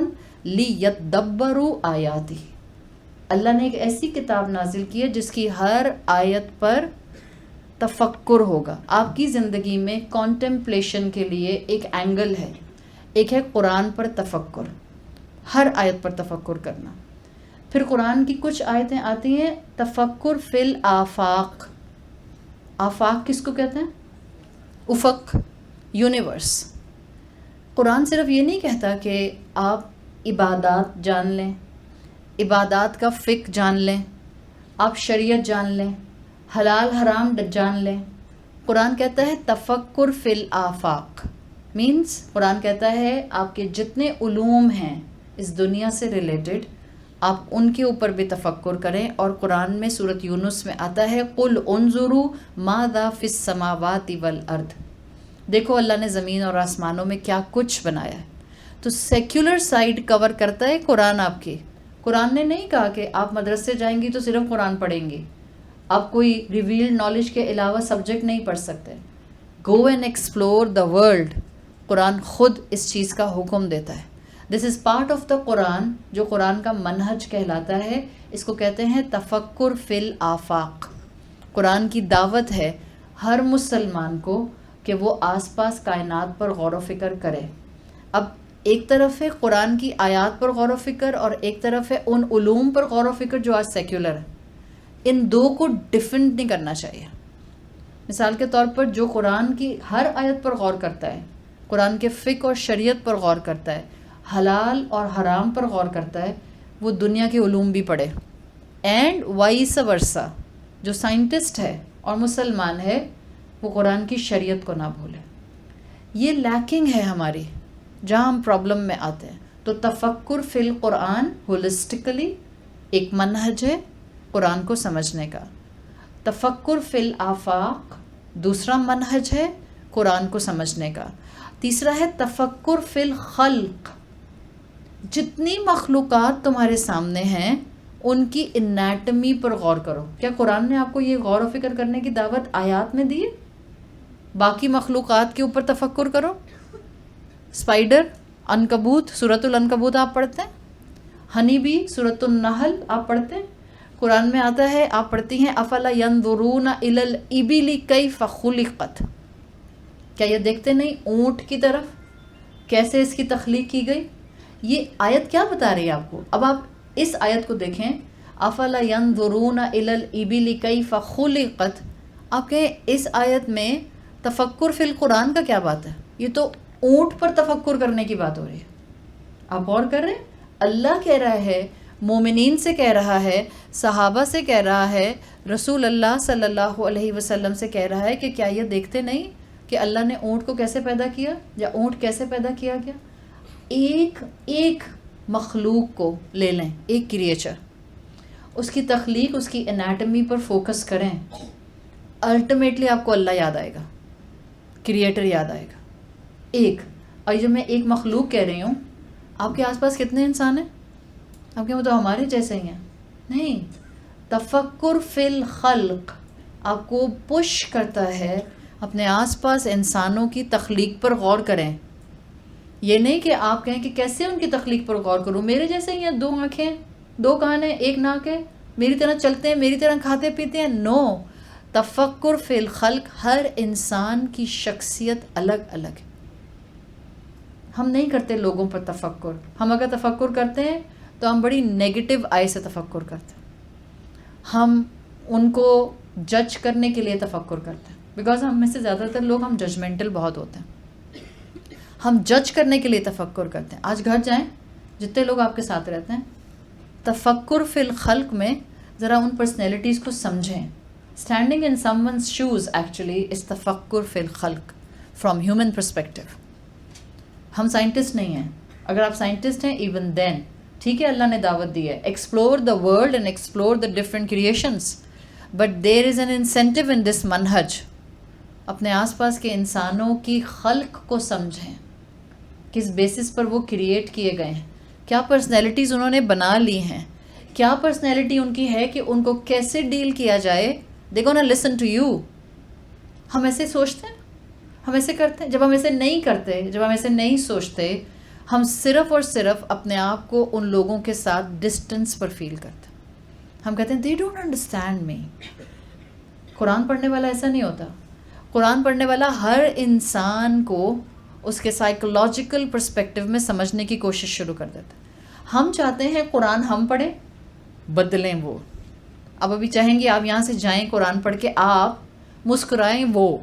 لیدبروا آیاتہ. اللہ نے ایک ایسی کتاب نازل کی ہے جس کی ہر آیت پر تفکر ہوگا. آپ کی زندگی میں کانٹمپلیشن کے لیے ایک اینگل ہے، ایک ہے قرآن پر تفکر، ہر آیت پر تفکر کرنا. پھر قرآن کی کچھ آیتیں آتی ہیں تفکر فی الآفاق. آفاق کس کو کہتے ہیں؟ افق، یونیورس. قرآن صرف یہ نہیں کہتا کہ آپ عبادات جان لیں، عبادات کا فقہ جان لیں، آپ شریعت جان لیں، حلال حرام جان لیں. قرآن کہتا ہے تفکر فی الآفاق. مینس قرآن کہتا ہے آپ کے جتنے علوم ہیں اس دنیا سے ریلیٹڈ آپ ان کے اوپر بھی تفکر کریں. اور قرآن میں سورۃ یونس میں آتا ہے قل انظروا ماذا فی السماوات والارض. دیکھو اللہ نے زمین اور آسمانوں میں کیا کچھ بنایا ہے. تو سیکولر سائیڈ کور کرتا ہے قرآن آپ کی. قرآن نے نہیں کہا کہ آپ مدرسے جائیں گی تو صرف قرآن پڑھیں گی، آپ کوئی ریویلڈ نالج کے علاوہ سبجیکٹ نہیں پڑھ سکتے. Go and explore the world. قرآن خود اس چیز کا حکم دیتا ہے. This is part of the قرآن، جو قرآن کا منہج کہلاتا ہے. اس کو کہتے ہیں تفکر فی الآفاق. قرآن کی دعوت ہے ہر مسلمان کو کہ وہ آس پاس کائنات پر غور و فکر کرے. اب ایک طرف ہے قرآن کی آیات پر غور و فکر اور ایک طرف ہے ان علوم پر غور و فکر جو آج سیکولر ہے. ان دو کو ڈیفرنٹ نہیں کرنا چاہیے. مثال کے طور پر جو قرآن کی ہر آیت پر غور کرتا ہے، قرآن کے فقہ اور شریعت پر غور کرتا ہے، حلال اور حرام پر غور کرتا ہے، وہ دنیا کے علوم بھی پڑھے. اینڈ وائس ورسا، جو سائنٹسٹ ہے اور مسلمان ہے وہ قرآن کی شریعت کو نہ بھولے. یہ لیکنگ ہے ہماری، جہاں ہم پرابلم میں آتے ہیں. تو تفکر فی القرآن ہولسٹکلی ایک منہج ہے قرآن کو سمجھنے کا. تفکر فی الآفاق دوسرا منہج ہے قرآن کو سمجھنے کا. تیسرا ہے تفکر فی الخلق. جتنی مخلوقات تمہارے سامنے ہیں ان کی انیٹمی پر غور کرو. کیا قرآن نے آپ کو یہ غور و فکر کرنے کی دعوت آیات میں دی ہے؟ باقی مخلوقات کے اوپر تفکر کرو. اسپائڈر، عنکبوت، سورۃ العنکبوت آپ پڑھتے ہیں، ہنی بی، سورۃ النحل آپ پڑھتے ہیں. قرآن میں آتا ہے آپ پڑھتی ہیں افلا ینظرون الی الابل کیف خلقت. کیا یہ دیکھتے نہیں اونٹ کی طرف کیسے اس کی تخلیق کی گئی؟ یہ آیت کیا بتا رہی ہے آپ کو؟ اب آپ اس آیت کو دیکھیں، افلا ینظرون الی الابل کیف خلقت. آپ کہیں اس آیت میں تفکر فی القرآن کا کیا بات ہے؟ یہ تو اونٹ پر تفکر کرنے کی بات ہو رہی ہے. آپ غور کر رہے ہیں، اللہ کہہ رہا ہے، مومنین سے کہہ رہا ہے، صحابہ سے کہہ رہا ہے، رسول اللہ صلی اللہ علیہ وسلم سے کہہ رہا ہے کہ کیا یہ دیکھتے نہیں کہ اللہ نے اونٹ کو کیسے پیدا کیا یا اونٹ کیسے پیدا کیا گیا. ایک مخلوق کو لے لیں، ایک کریچر، اس کی تخلیق، اس کی انیٹمی پر فوکس کریں، الٹیمیٹلی آپ کو اللہ یاد آئے گا، کریٹر یاد آئے گا. ایک، اور جو میں ایک مخلوق کہہ رہی ہوں، آپ کے آس پاس کتنے انسان ہیں؟ آپ کے تو ہمارے جیسے ہی ہیں. نہیں، تفکر فی الخلق آپ کو پش کرتا ہے اپنے آس پاس انسانوں کی تخلیق پر غور کریں. یہ نہیں کہ آپ کہیں کہ کیسے ان کی تخلیق پر غور کروں، میرے جیسے ہی ہیں، 2 آنکھیں 2 کان ہیں 1 ناک ہے، میری طرح چلتے ہیں، میری طرح کھاتے پیتے ہیں. نو، تفکر فی الخلق، ہر انسان کی شخصیت الگ الگ ہے. ہم نہیں کرتے لوگوں پر تفکر. ہم اگر تفکر کرتے ہیں تو ہم بڑی نیگیٹو آئی سے تفکر کرتے ہیں. ہم ان کو جج کرنے کے لیے تفکر کرتے ہیں، بیکاز ہم میں سے زیادہ تر لوگ ہم ججمنٹل بہت ہوتے ہیں. ہم جج کرنے کے لیے تفکر کرتے ہیں. آج گھر جائیں، جتنے لوگ آپ کے ساتھ رہتے ہیں، تفکر فی الخلق میں ذرا ان پرسنالٹیز کو سمجھیں. Standing in some ones shows actually is تفکر فی الخلق فرام ہیومن پرسپیکٹو. ہم سائنٹسٹ نہیں ہیں. اگر آپ سائنٹسٹ ہیں ایون دین ٹھیک ہے، اللہ نے دعوت دی ہے، explore the world and explore the different creations, but there is an incentive in this منہج. اپنے آس پاس کے انسانوں کی خلق کو سمجھیں، کس بیسس پر وہ کریٹ کیے گئے ہیں، کیا پرسنالٹیز انہوں نے بنا لی ہیں، کیا پرسنالٹی ان کی ہے کہ ان کو کیسے ڈیل کیا جائے. دے گونا لسن ٹو یو. ہم ایسے سوچتے ہیں، ہم ایسے کرتے ہیں. جب ہم ایسے نہیں کرتے، جب ہم ایسے نہیں سوچتے، ہم صرف اور صرف اپنے آپ کو ان لوگوں کے ساتھ ڈسٹنس پر فیل کرتے ہیں. ہم کہتے ہیں دے ڈونٹ انڈرسٹینڈ می. قرآن پڑھنے والا ایسا نہیں ہوتا. قرآن پڑھنے والا ہر انسان کو اس کے سائیکولوجیکل پرسپیکٹیو میں سمجھنے کی کوشش شروع کر دیتا ہے. ہم چاہتے ہیں قرآن ہم پڑھیں، بدلیں وہ. اب ابھی چاہیں گے آپ یہاں سے جائیں قرآن پڑھ کے آپ مسکرائیں وہ،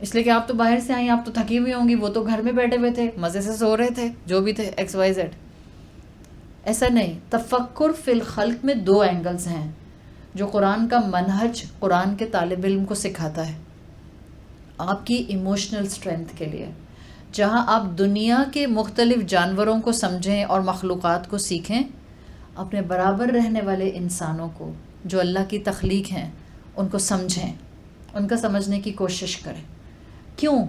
اس لیے کہ آپ تو باہر سے آئیں، آپ تو تھکی ہوئی ہوں گی، وہ تو گھر میں بیٹھے ہوئے تھے، مزے سے سو رہے تھے، جو بھی تھے XYZ. ایسا نہیں. تفکر فی الخلق میں 2 اینگلز ہیں جو قرآن کا منہج قرآن کے طالب علم کو سکھاتا ہے. آپ کی ایموشنل اسٹرینتھ کے لیے، جہاں آپ دنیا کے مختلف جانوروں کو سمجھیں اور مخلوقات کو سیکھیں، اپنے برابر رہنے والے انسانوں کو جو اللہ کی تخلیق ہیں ان کو سمجھیں، ان کا سمجھنے کی کوشش کریں. کیوں؟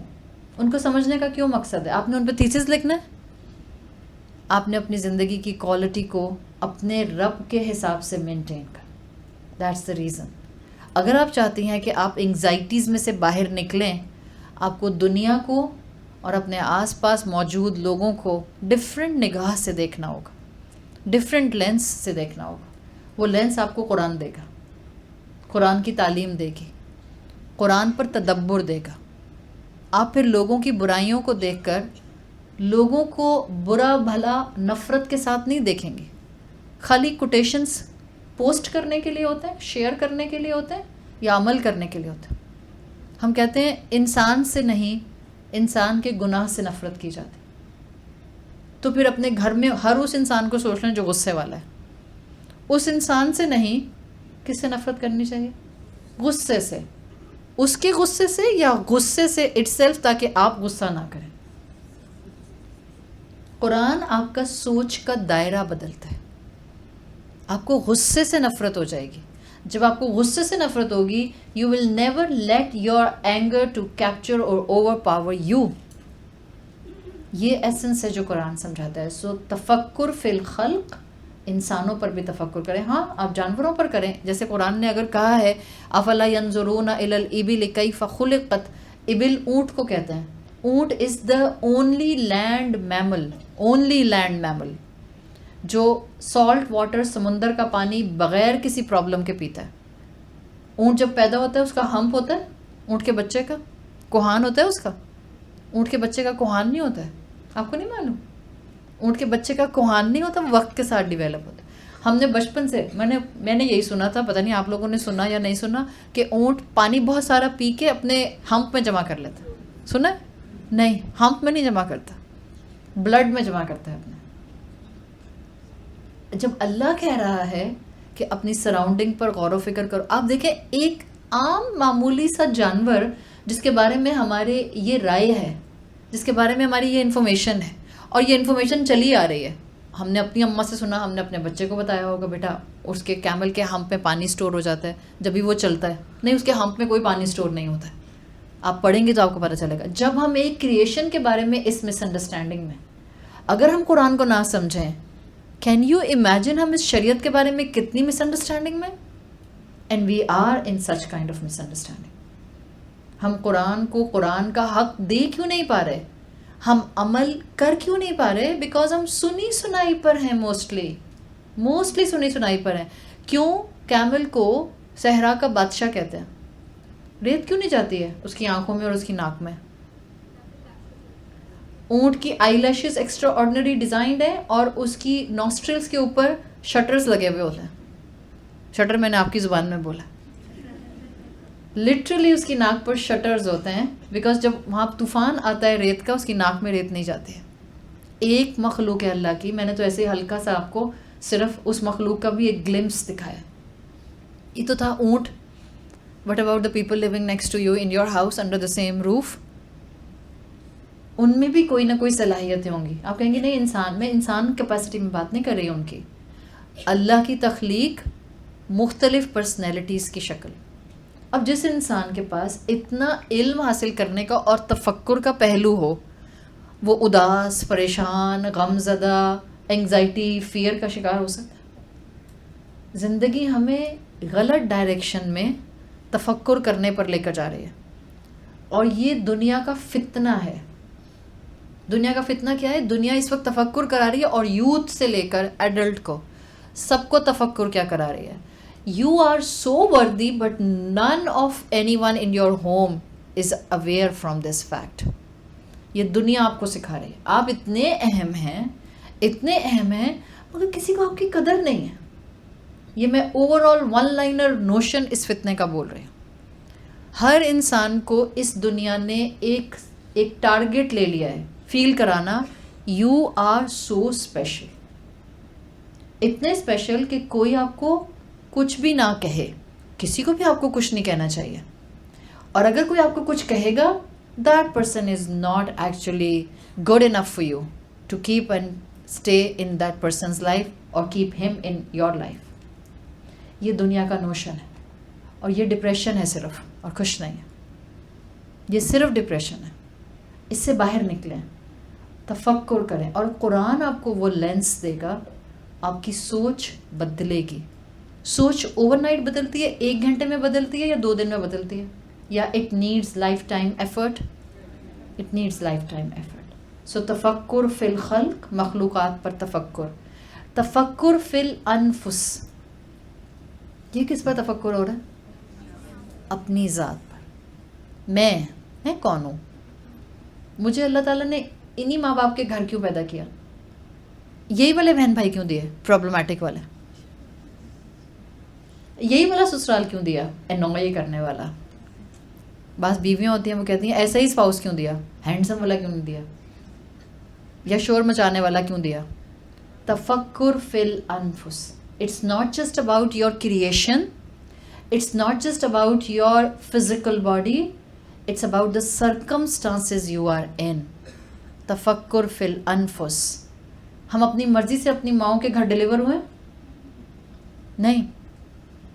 ان کو سمجھنے کا کیوں مقصد ہے؟ آپ نے ان پہ تھیسس لکھنا ہے؟ آپ نے اپنی زندگی کی کوالٹی کو اپنے رب کے حساب سے مینٹین کریں. That's the reason. اگر آپ چاہتی ہیں کہ آپ انگزائٹیز میں سے باہر نکلیں، آپ کو دنیا کو اور اپنے آس پاس موجود لوگوں کو ڈفرینٹ نگاہ سے دیکھنا ہوگا، ڈفرینٹ لینس سے دیکھنا ہوگا. وہ لینس آپ کو قرآن دے گا، قرآن کی تعلیم دے گی، قرآن پر تدبر دے گا. آپ پھر لوگوں کی برائیوں کو دیکھ کر لوگوں کو برا بھلا نفرت کے ساتھ نہیں دیکھیں گے. خالی کوٹیشنز پوسٹ کرنے کے لیے ہوتے ہیں، شیئر کرنے کے لیے ہوتے ہیں، یا عمل کرنے کے لیے ہوتے ہیں. ہم کہتے ہیں انسان سے نہیں، انسان کے گناہ سے نفرت کی جاتی. تو پھر اپنے گھر میں ہر اس انسان کو سوچ لیں جو غصے والا ہے. اس انسان سے نہیں، کس سے نفرت کرنی چاہیے؟ غصے سے. اس کے غصے سے یا غصے سے اٹ سیلف، تاکہ آپ غصہ نہ کریں. قرآن آپ کا سوچ کا دائرہ بدلتا ہے. آپ کو غصے سے نفرت ہو جائے گی. جب آپ کو غصے سے نفرت ہوگی، you will never let your anger to capture or overpower you. یہ ایسنس ہے جو قرآن سمجھاتا ہے. سو تفکر فی الخلق، انسانوں پر بھی تفکر کریں. ہاں، آپ جانوروں پر کریں. جیسے قرآن نے اگر کہا ہے افلا ینظرون الی الابل کیف خلقت، ابل اونٹ کو کہتے ہیں. اونٹ is the only land mammal, only land mammal جو سالٹ واٹر، سمندر کا پانی بغیر کسی پرابلم کے پیتا ہے. اونٹ جب پیدا ہوتا ہے اس کا ہمپ ہوتا ہے، اونٹ کے بچے کا کوہان ہوتا ہے. اس کا اونٹ کے بچے کا کوہان نہیں ہوتا ہے. آپ کو نہیں معلوم؟ اونٹ کے بچے کا کوہان نہیں ہوتا، وقت کے ساتھ ڈیولپ ہوتا ہے. ہم نے بچپن سے میں نے یہی سنا تھا، پتہ نہیں آپ لوگوں نے سنا یا نہیں سنا، کہ اونٹ پانی بہت سارا پی کے اپنے ہمپ میں جمع کر لیتا. سنا ہے؟ نہیں، ہمپ میں نہیں جمع کرتا، بلڈ میں جمع کرتا ہے اپنے. جب اللہ کہہ رہا ہے کہ اپنی سراؤنڈنگ پر غور و فکر کرو، آپ دیکھیں ایک عام معمولی سا جانور جس کے بارے میں ہمارے یہ رائے ہے، جس کے بارے میں ہماری یہ انفارمیشن ہے، اور یہ انفارمیشن چلی آ رہی ہے. ہم نے اپنی اماں سے سنا، ہم نے اپنے بچے کو بتایا ہوگا، بیٹا اس کے کیمل کے ہمپ میں پانی سٹور ہو جاتا ہے جب بھی وہ چلتا ہے. نہیں، اس کے ہمپ میں کوئی پانی سٹور نہیں ہوتا ہے. آپ پڑھیں گے تو آپ کو پتہ چلے گا. جب ہم ایک کریشن کے بارے میں اس مس انڈرسٹینڈنگ میں اگر ہم قرآن کو نہ سمجھیں، کین یو امیجن ہم اس شریعت کے بارے میں کتنی مس انڈرسٹینڈنگ میں. And we are in such kind of misunderstanding. ہم قرآن کو قرآن کا حق دے کیوں نہیں پا رہے، ہم عمل کر کیوں نہیں پا رہے؟ بیکاز ہم سنی سنائی پر ہیں، موسٹلی سنی سنائی پر ہیں. کیوں کیمل کو صحرا کا بادشاہ کہتے ہیں؟ ریت کیوں نہیں جاتی ہے اس کی آنکھوں میں اور اس کی ناک میں؟ اونٹ کی آئی لیشز ایکسٹرا آرڈنری ڈیزائنڈ ہے، اور اس کی نوسٹرلز کے اوپر شٹرز لگے ہوئے ہوتے ہیں. شٹر میں نے آپ کی زبان میں بولا، لٹرلی اس کی ناک پر شٹرز ہوتے ہیں، بیکاز جب وہاں طوفان آتا ہے ریت کا، اس کی ناک میں ریت نہیں جاتی ہے. ایک مخلوق ہے اللہ کی. میں نے تو ایسے ہلکا سا آپ کو صرف اس مخلوق کا بھی ایک گلمپس دکھایا. یہ تو تھا اونٹ. What about the people living next to you in your house under the same roof? ان میں بھی کوئی نہ کوئی صلاحیتیں ہوں گی. آپ کہیں گے نہیں، میں انسان کیپیسٹی میں بات نہیں کر رہی ہوں ان کی. اللہ کی تخلیق مختلف پرسنالٹیز کی شکل. اب جس انسان کے پاس اتنا علم حاصل کرنے کا اور تفکر کا پہلو ہو، وہ اداس، پریشان، غم زدہ، انگزائٹی، فیئر کا شکار ہو سکتا ہے. زندگی ہمیں غلط ڈائریکشن میں تفکر کرنے پر لے کر جا رہی ہے، اور یہ دنیا کا فتنہ ہے. دنیا کا فتنہ کیا ہے؟ دنیا اس وقت تفکر کرا رہی ہے، اور یوتھ سے لے کر ایڈلٹ کو سب کو تفکر کیا کرا رہی ہے؟ یو آر سو وردی but none of any one in your home is aware from this fact. یہ دنیا آپ کو سکھا رہی ہے آپ اتنے اہم ہیں مگر کسی کو آپ کی قدر نہیں ہے. یہ میں overall one liner notion اس فتنے کا بول رہی ہوں. ہر انسان کو اس دنیا نے ایک ٹارگٹ لے لیا ہے، فیل کرانا یو آر سو اسپیشل. اتنے اسپیشل کہ کوئی آپ کو کچھ بھی نہ کہے، کسی کو بھی آپ کو کچھ نہیں کہنا چاہیے. اور اگر کوئی آپ کو کچھ کہے گا، that person is not actually good enough for you to keep and stay in that person's life or keep him in your life. یہ دنیا کا نوشن ہے، اور یہ ڈپریشن ہے صرف، اور کچھ نہیں ہے. یہ صرف ڈپریشن ہے. اس سے باہر نکلیں، تفکر کریں، اور قرآن آپ کو وہ لینس دے گا. آپ کی سوچ بدلے گی. سوچ اوور نائٹ بدلتی ہے، 1 گھنٹے میں بدلتی ہے، یا 2 دن میں بدلتی ہے، یا it needs lifetime effort. It needs lifetime effort. So تفکر فی الخلق، مخلوقات پر تفکر. تفکر فی الانفس، یہ کس پر تفکر ہو رہا ہے؟ اپنی ذات پر. میں کون ہوں؟ مجھے اللہ تعالیٰ نے انہی ماں باپ کے گھر کیوں پیدا کیا؟ یہی والے بہن بھائی کیوں دیے پرابلمٹک والے؟ یہی والا سسرال کیوں دیا انوئی کرنے والا؟ بعض بیویاں ہوتی ہیں وہ کہتی ہیں ایسا ہی اسپاؤس کیوں دیا، ہینڈسم والا کیوں نہیں دیا، یا شور مچانے والا کیوں دیا؟ تفکر فی الانفس. It's not just about your creation, it's not just about your physical body, it's about the circumstances you are in. تفکر فی الانفس. ہم اپنی مرضی سے اپنی ماؤں کے گھر ڈلیور ہوئے؟ نہیں،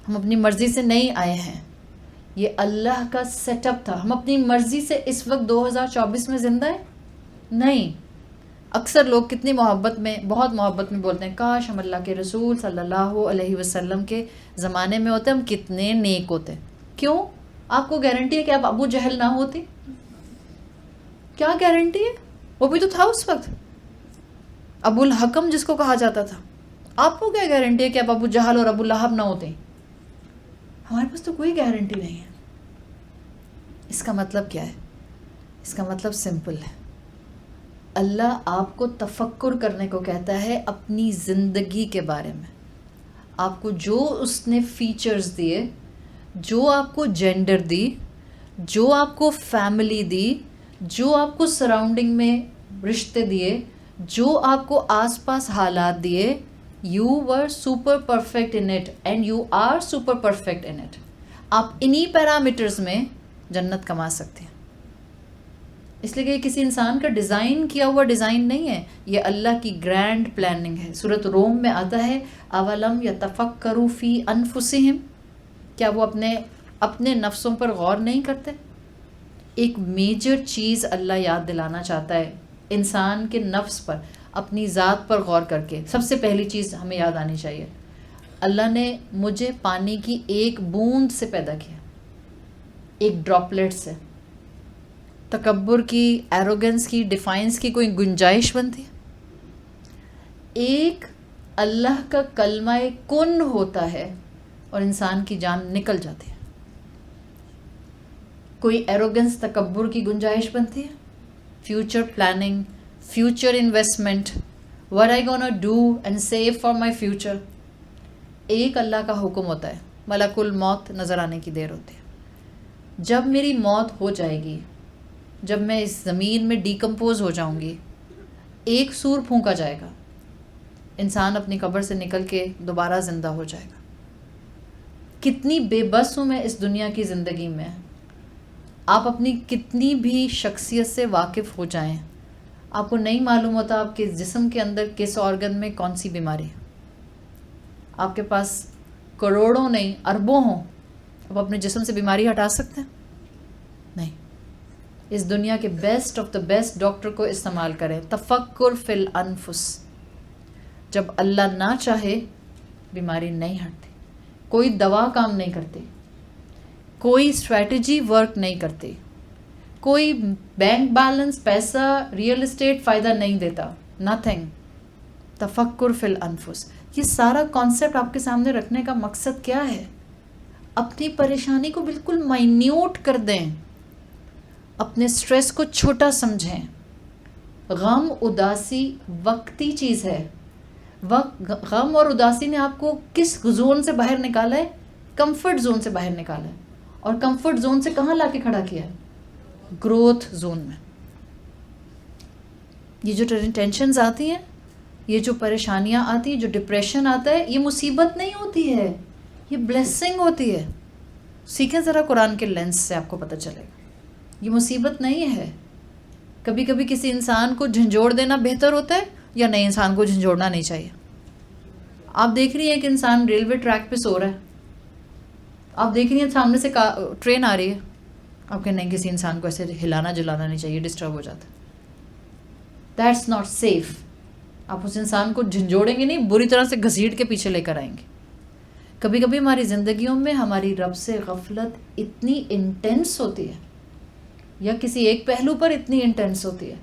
ہم اپنی مرضی سے نہیں آئے ہیں. یہ اللہ کا سیٹ اپ تھا. ہم اپنی مرضی سے اس وقت 2024 میں زندہ ہیں؟ نہیں. اکثر لوگ کتنی بہت محبت میں بولتے ہیں کاش ہم اللہ کے رسول صلی اللہ علیہ وسلم کے زمانے میں ہوتے، ہم کتنے نیک ہوتے. کیوں؟ آپ کو گارنٹی ہے کہ آپ ابو جہل نہ ہوتی؟ کیا گارنٹی ہے؟ وہ بھی تو تھا اس وقت، ابو الحکم جس کو کہا جاتا تھا. آپ کو کیا گارنٹی ہے کہ آپ ابو جہل اور ابو لہب نہ ہوتے؟ ہمارے پاس تو کوئی گارنٹی نہیں ہے. اس کا مطلب کیا ہے؟ اس کا مطلب سمپل ہے. اللہ آپ کو تفکر کرنے کو کہتا ہے اپنی زندگی کے بارے میں. آپ کو جو اس نے فیچرز دیے، جو آپ کو جینڈر دی، جو آپ کو فیملی دی، جو آپ کو سراؤنڈنگ میں رشتے دیے، جو آپ کو آس پاس حالات دیے، you were super perfect in it and you are super perfect in it. آپ انہی پیرامیٹرز میں جنت کما سکتے ہیں. اس لیے کہ یہ کسی انسان کا ڈیزائن کیا ہوا ڈیزائن نہیں ہے، یہ اللہ کی گرینڈ پلاننگ ہے. سورۃ روم میں آتا ہے اولم یتفکروا فی انفسہم، کیا وہ اپنے نفسوں پر غور نہیں کرتے؟ ایک میجر چیز اللہ یاد دلانا چاہتا ہے انسان کے نفس پر، اپنی ذات پر غور کر کے. سب سے پہلی چیز ہمیں یاد آنی چاہیے، اللہ نے مجھے پانی کی ایک بوند سے پیدا کیا، ایک ڈراپلیٹ سے. تکبر کی، ایروگنس کی، ڈیفائنس کی کوئی گنجائش بنتی ہے؟ ایک اللہ کا کلمہ کن ہوتا ہے اور انسان کی جان نکل جاتی ہے. کوئی ایروگنس، تکبر کی گنجائش بنتی ہے؟ Future planning, future investment, what I gonna do and save for my future. ایک اللہ کا حکم ہوتا ہے، ملک الموت نظر آنے کی دیر ہوتی ہے. جب میری موت ہو جائے گی، جب میں اس زمین میں ڈیکمپوز ہو جاؤں گی، ایک سور پھونکا جائے گا، انسان اپنی قبر سے نکل کے دوبارہ زندہ ہو جائے گا. کتنی بے بس ہوں میں اس دنیا کی زندگی میں. آپ اپنی کتنی بھی شخصیت سے واقف ہو جائیں، آپ کو نہیں معلوم ہوتا آپ کے جسم کے اندر کس آرگن میں کون سی بیماری ہے. آپ کے پاس کروڑوں نہیں اربوں ہوں، آپ اپنے جسم سے بیماری ہٹا سکتے ہیں؟ نہیں. اس دنیا کے best of the best doctor کو استعمال کریں. تفکر فی الانفس. جب اللہ نہ چاہے بیماری نہیں ہٹتی، کوئی دوا کام نہیں کرتی، کوئی اسٹریٹجی ورک نہیں کرتی، کوئی بینک بیلنس، پیسہ، ریئل اسٹیٹ فائدہ نہیں دیتا. نتھنگ. تفکر فی الانفس. یہ سارا کانسیپٹ آپ کے سامنے رکھنے کا مقصد کیا ہے؟ اپنی پریشانی کو بالکل مائنیوٹ کر دیں، اپنے سٹریس کو چھوٹا سمجھیں. غم، اداسی وقتی چیز ہے. غم اور اداسی نے آپ کو کس زون سے باہر نکالا ہے؟ کمفرٹ زون سے باہر نکالا ہے. اور کمفرٹ زون سے کہاں لا کے کھڑا کیا ہے؟ گروتھ زون میں. یہ جو ٹینشنز آتی ہیں، یہ جو پریشانیاں آتی ہیں، جو ڈپریشن آتا ہے، یہ مصیبت نہیں ہوتی ہے، یہ بلیسنگ ہوتی ہے. سیکھیں ذرا قرآن کے لینس سے، آپ کو پتہ چلے گا. یہ مصیبت نہیں ہے. کبھی کبھی کسی انسان کو جھنجھوڑ دینا بہتر ہوتا ہے یا نئے انسان کو جھنجھوڑنا نہیں چاہیے. آپ دیکھ رہی ہیں کہ انسان ریلوے ٹریک پہ سو رہا ہے، آپ دیکھ رہی ہیں سامنے سے ٹرین آ رہی ہے، آپ کہ نہیں کسی انسان کو ایسے ہلانا جلانا نہیں چاہیے، ڈسٹرب ہو جاتا ہے. That's not safe. آپ اس انسان کو جھنجھوڑیں گے نہیں، بری طرح سے گھسیٹ کے پیچھے لے کر آئیں گے. کبھی کبھی ہماری زندگیوں میں ہماری رب سے غفلت اتنی انٹینس ہوتی ہے، یا کسی ایک پہلو پر اتنی انٹینس ہوتی ہے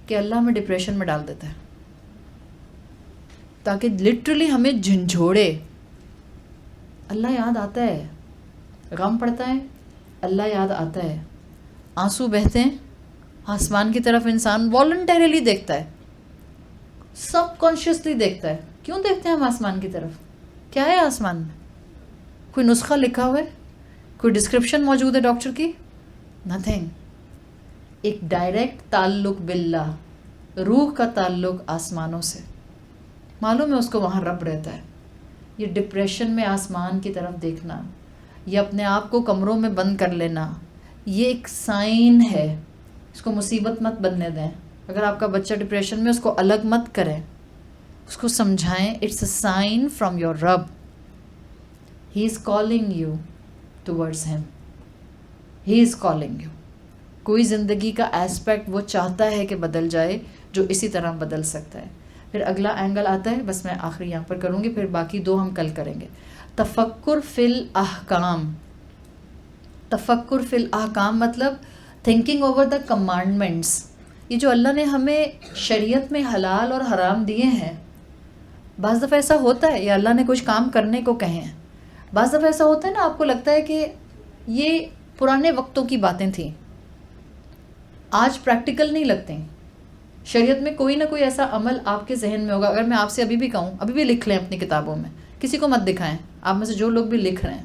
کہ اللہ ہمیں ڈپریشن میں ڈال دیتا ہے، تاکہ لٹرلی ہمیں جھنجھوڑے. اللہ یاد آتا ہے، غم پڑتا ہے، اللہ یاد آتا ہے، آنسو بہتے ہیں، آسمان کی طرف انسان والنٹریلی دیکھتا ہے، سب کانشیسلی دیکھتا ہے. کیوں دیکھتے ہیں ہم آسمان کی طرف؟ کیا ہے آسمان میں؟ کوئی نسخہ لکھا ہوا ہے؟ کوئی ڈسکرپشن موجود ہے ڈاکٹر کی؟ نتھنگ. ایک ڈائریکٹ تعلق باللہ، روح کا تعلق آسمانوں سے. معلوم ہے اس کو وہاں رب رہتا ہے. یہ ڈپریشن میں آسمان کی طرف دیکھنا، یہ اپنے آپ کو کمروں میں بند کر لینا، یہ ایک سائن ہے. اس کو مصیبت مت بننے دیں. اگر آپ کا بچہ ڈپریشن میں، اس کو الگ مت کریں، اس کو سمجھائیں it's a sign from your رب. He is calling you towards him. He is calling you. کوئی زندگی کا ایسپیکٹ وہ چاہتا ہے کہ بدل جائے جو اسی طرح بدل سکتا ہے. پھر اگلا اینگل آتا ہے، بس میں آخری یہاں پر کروں گی، پھر باقی دو ہم کل کریں گے. تفکر فی الاحکام. تفکر فی الاحکام مطلب تھنکنگ اوور دا کمانڈمنٹس. یہ جو اللہ نے ہمیں شریعت میں حلال اور حرام دیے ہیں، بعض دفعہ ایسا ہوتا ہے یا اللہ نے کچھ کام کرنے کو کہے ہیں، بعض دفعہ ایسا ہوتا ہے نا، آپ کو لگتا ہے کہ یہ پرانے وقتوں کی باتیں تھیں، آج پریکٹیکل نہیں لگتے. شریعت میں کوئی نہ کوئی ایسا عمل آپ کے ذہن میں ہوگا. اگر میں آپ سے ابھی بھی کہوں, ابھی بھی لکھ لیں اپنی کتابوں میں, کسی کو مت دکھائیں, آپ میں سے جو لوگ بھی لکھ رہے ہیں,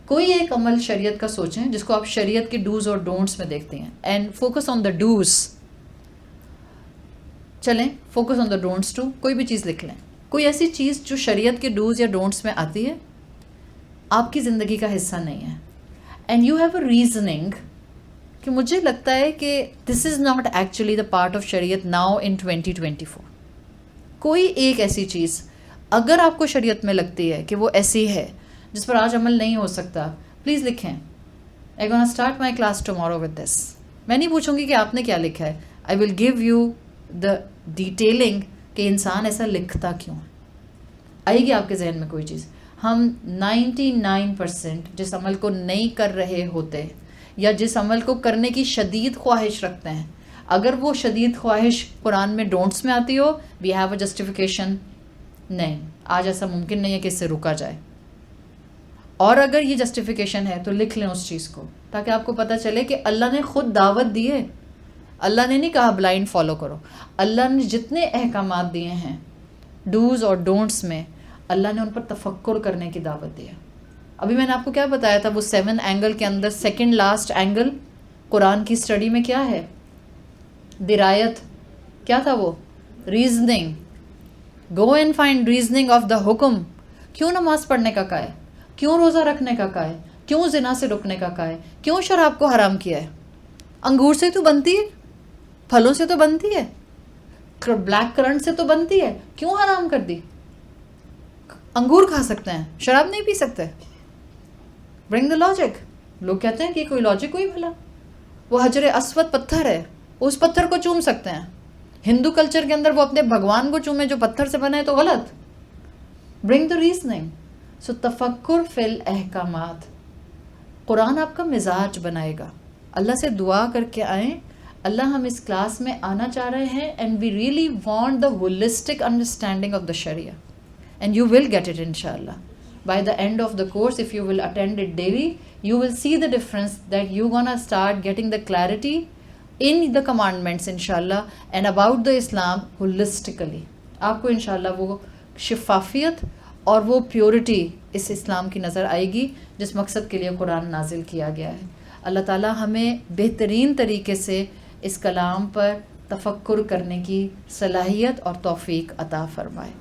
کوئی ایک عمل شریعت کا سوچیں جس کو آپ شریعت کے ڈوز اور ڈونٹس میں دیکھتے ہیں, and focus on the dos. چلیں focus on the donuts too, کوئی بھی چیز لکھ لیں, کوئی ایسی چیز جو شریعت کے ڈوز یا ڈونٹس میں آتی ہے, آپ کی زندگی کا حصہ نہیں ہے, and you have a reasoning کہ مجھے لگتا ہے کہ this is not actually the part of شریعت ناؤ ان 2024. کوئی ایک ایسی چیز اگر آپ کو شریعت میں لگتی ہے کہ وہ ایسی ہے جس پر آج عمل نہیں ہو سکتا, پلیز لکھیں. I gonna start my class tomorrow with this. میں نہیں پوچھوں گی کہ آپ نے کیا لکھا ہے, I will give you the detailing کہ انسان ایسا لکھتا کیوں ہے. آئے گی آپ کے ذہن میں کوئی چیز. ہم 99% جس عمل کو نہیں کر رہے ہوتے یا جس عمل کو کرنے کی شدید خواہش رکھتے ہیں, اگر وہ شدید خواہش قرآن میں ڈونٹس میں آتی ہو, وی ہیو اے جسٹیفیکیشن. نہیں, آج ایسا ممکن نہیں ہے کہ اس سے رکا جائے. اور اگر یہ جسٹیفیکیشن ہے تو لکھ لیں اس چیز کو, تاکہ آپ کو پتہ چلے کہ اللہ نے خود دعوت دی ہے. اللہ نے نہیں کہا بلائنڈ فالو کرو. اللہ نے جتنے احکامات دیے ہیں ڈوز اور ڈونٹس میں, اللہ نے ان پر تفکر کرنے کی دعوت دی ہے. ابھی میں نے آپ کو کیا بتایا تھا, وہ 7 اینگل کے اندر سیکنڈ لاسٹ اینگل قرآن کی اسٹڈی میں کیا ہے, درایت. کیا تھا وہ, reasoning. Go and find reasoning of the حکم. کیوں نماز پڑھنے کا کہا ہے, کیوں روزہ رکھنے کا کہا ہے, کیوں زنا سے رکنے کا کہا ہے, کیوں شراب کو حرام کیا ہے. انگور سے تو بنتی ہے, پھلوں سے تو بنتی ہے, بلیک کرنٹ سے تو بنتی ہے, کیوں حرام کر دی. انگور کھا سکتے ہیں, شراب نہیں پی سکتے. برنگ دا لاجک. لوگ کہتے ہیں کہ کوئی لاجک ہوئی بھلا. وہ حجر اسود پتھر ہے, اس پتھر کو چوم سکتے ہیں. ہندو کلچر کے اندر وہ اپنے بھگوان کو چومے جو پتھر سے بنا ہے تو غلط. برنگ دا ریزننگ. سو تفکر فی الاحکامات. قرآن آپ کا مزاج بنائے گا. اللہ سے دعا کر کے آئیں, اللہ ہم اس کلاس میں آنا چاہ رہے ہیں, and we really want the holistic understanding of the شریعہ, and you will get it انشاءاللہ. By the end of the course, if you will attend it daily, you will see the difference that you're gonna start getting the clarity in the commandments inshallah and about the Islam holistically. آپ کو انشاءاللہ وہ شفافیت اور وہ purity اس اسلام کی نظر آئے گی جس مقصد کے لیے قرآن نازل کیا گیا ہے. اللہ تعالیٰ ہمیں بہترین طریقے سے اس کلام پر تفکر کرنے کی صلاحیت اور توفیق عطا فرمائے.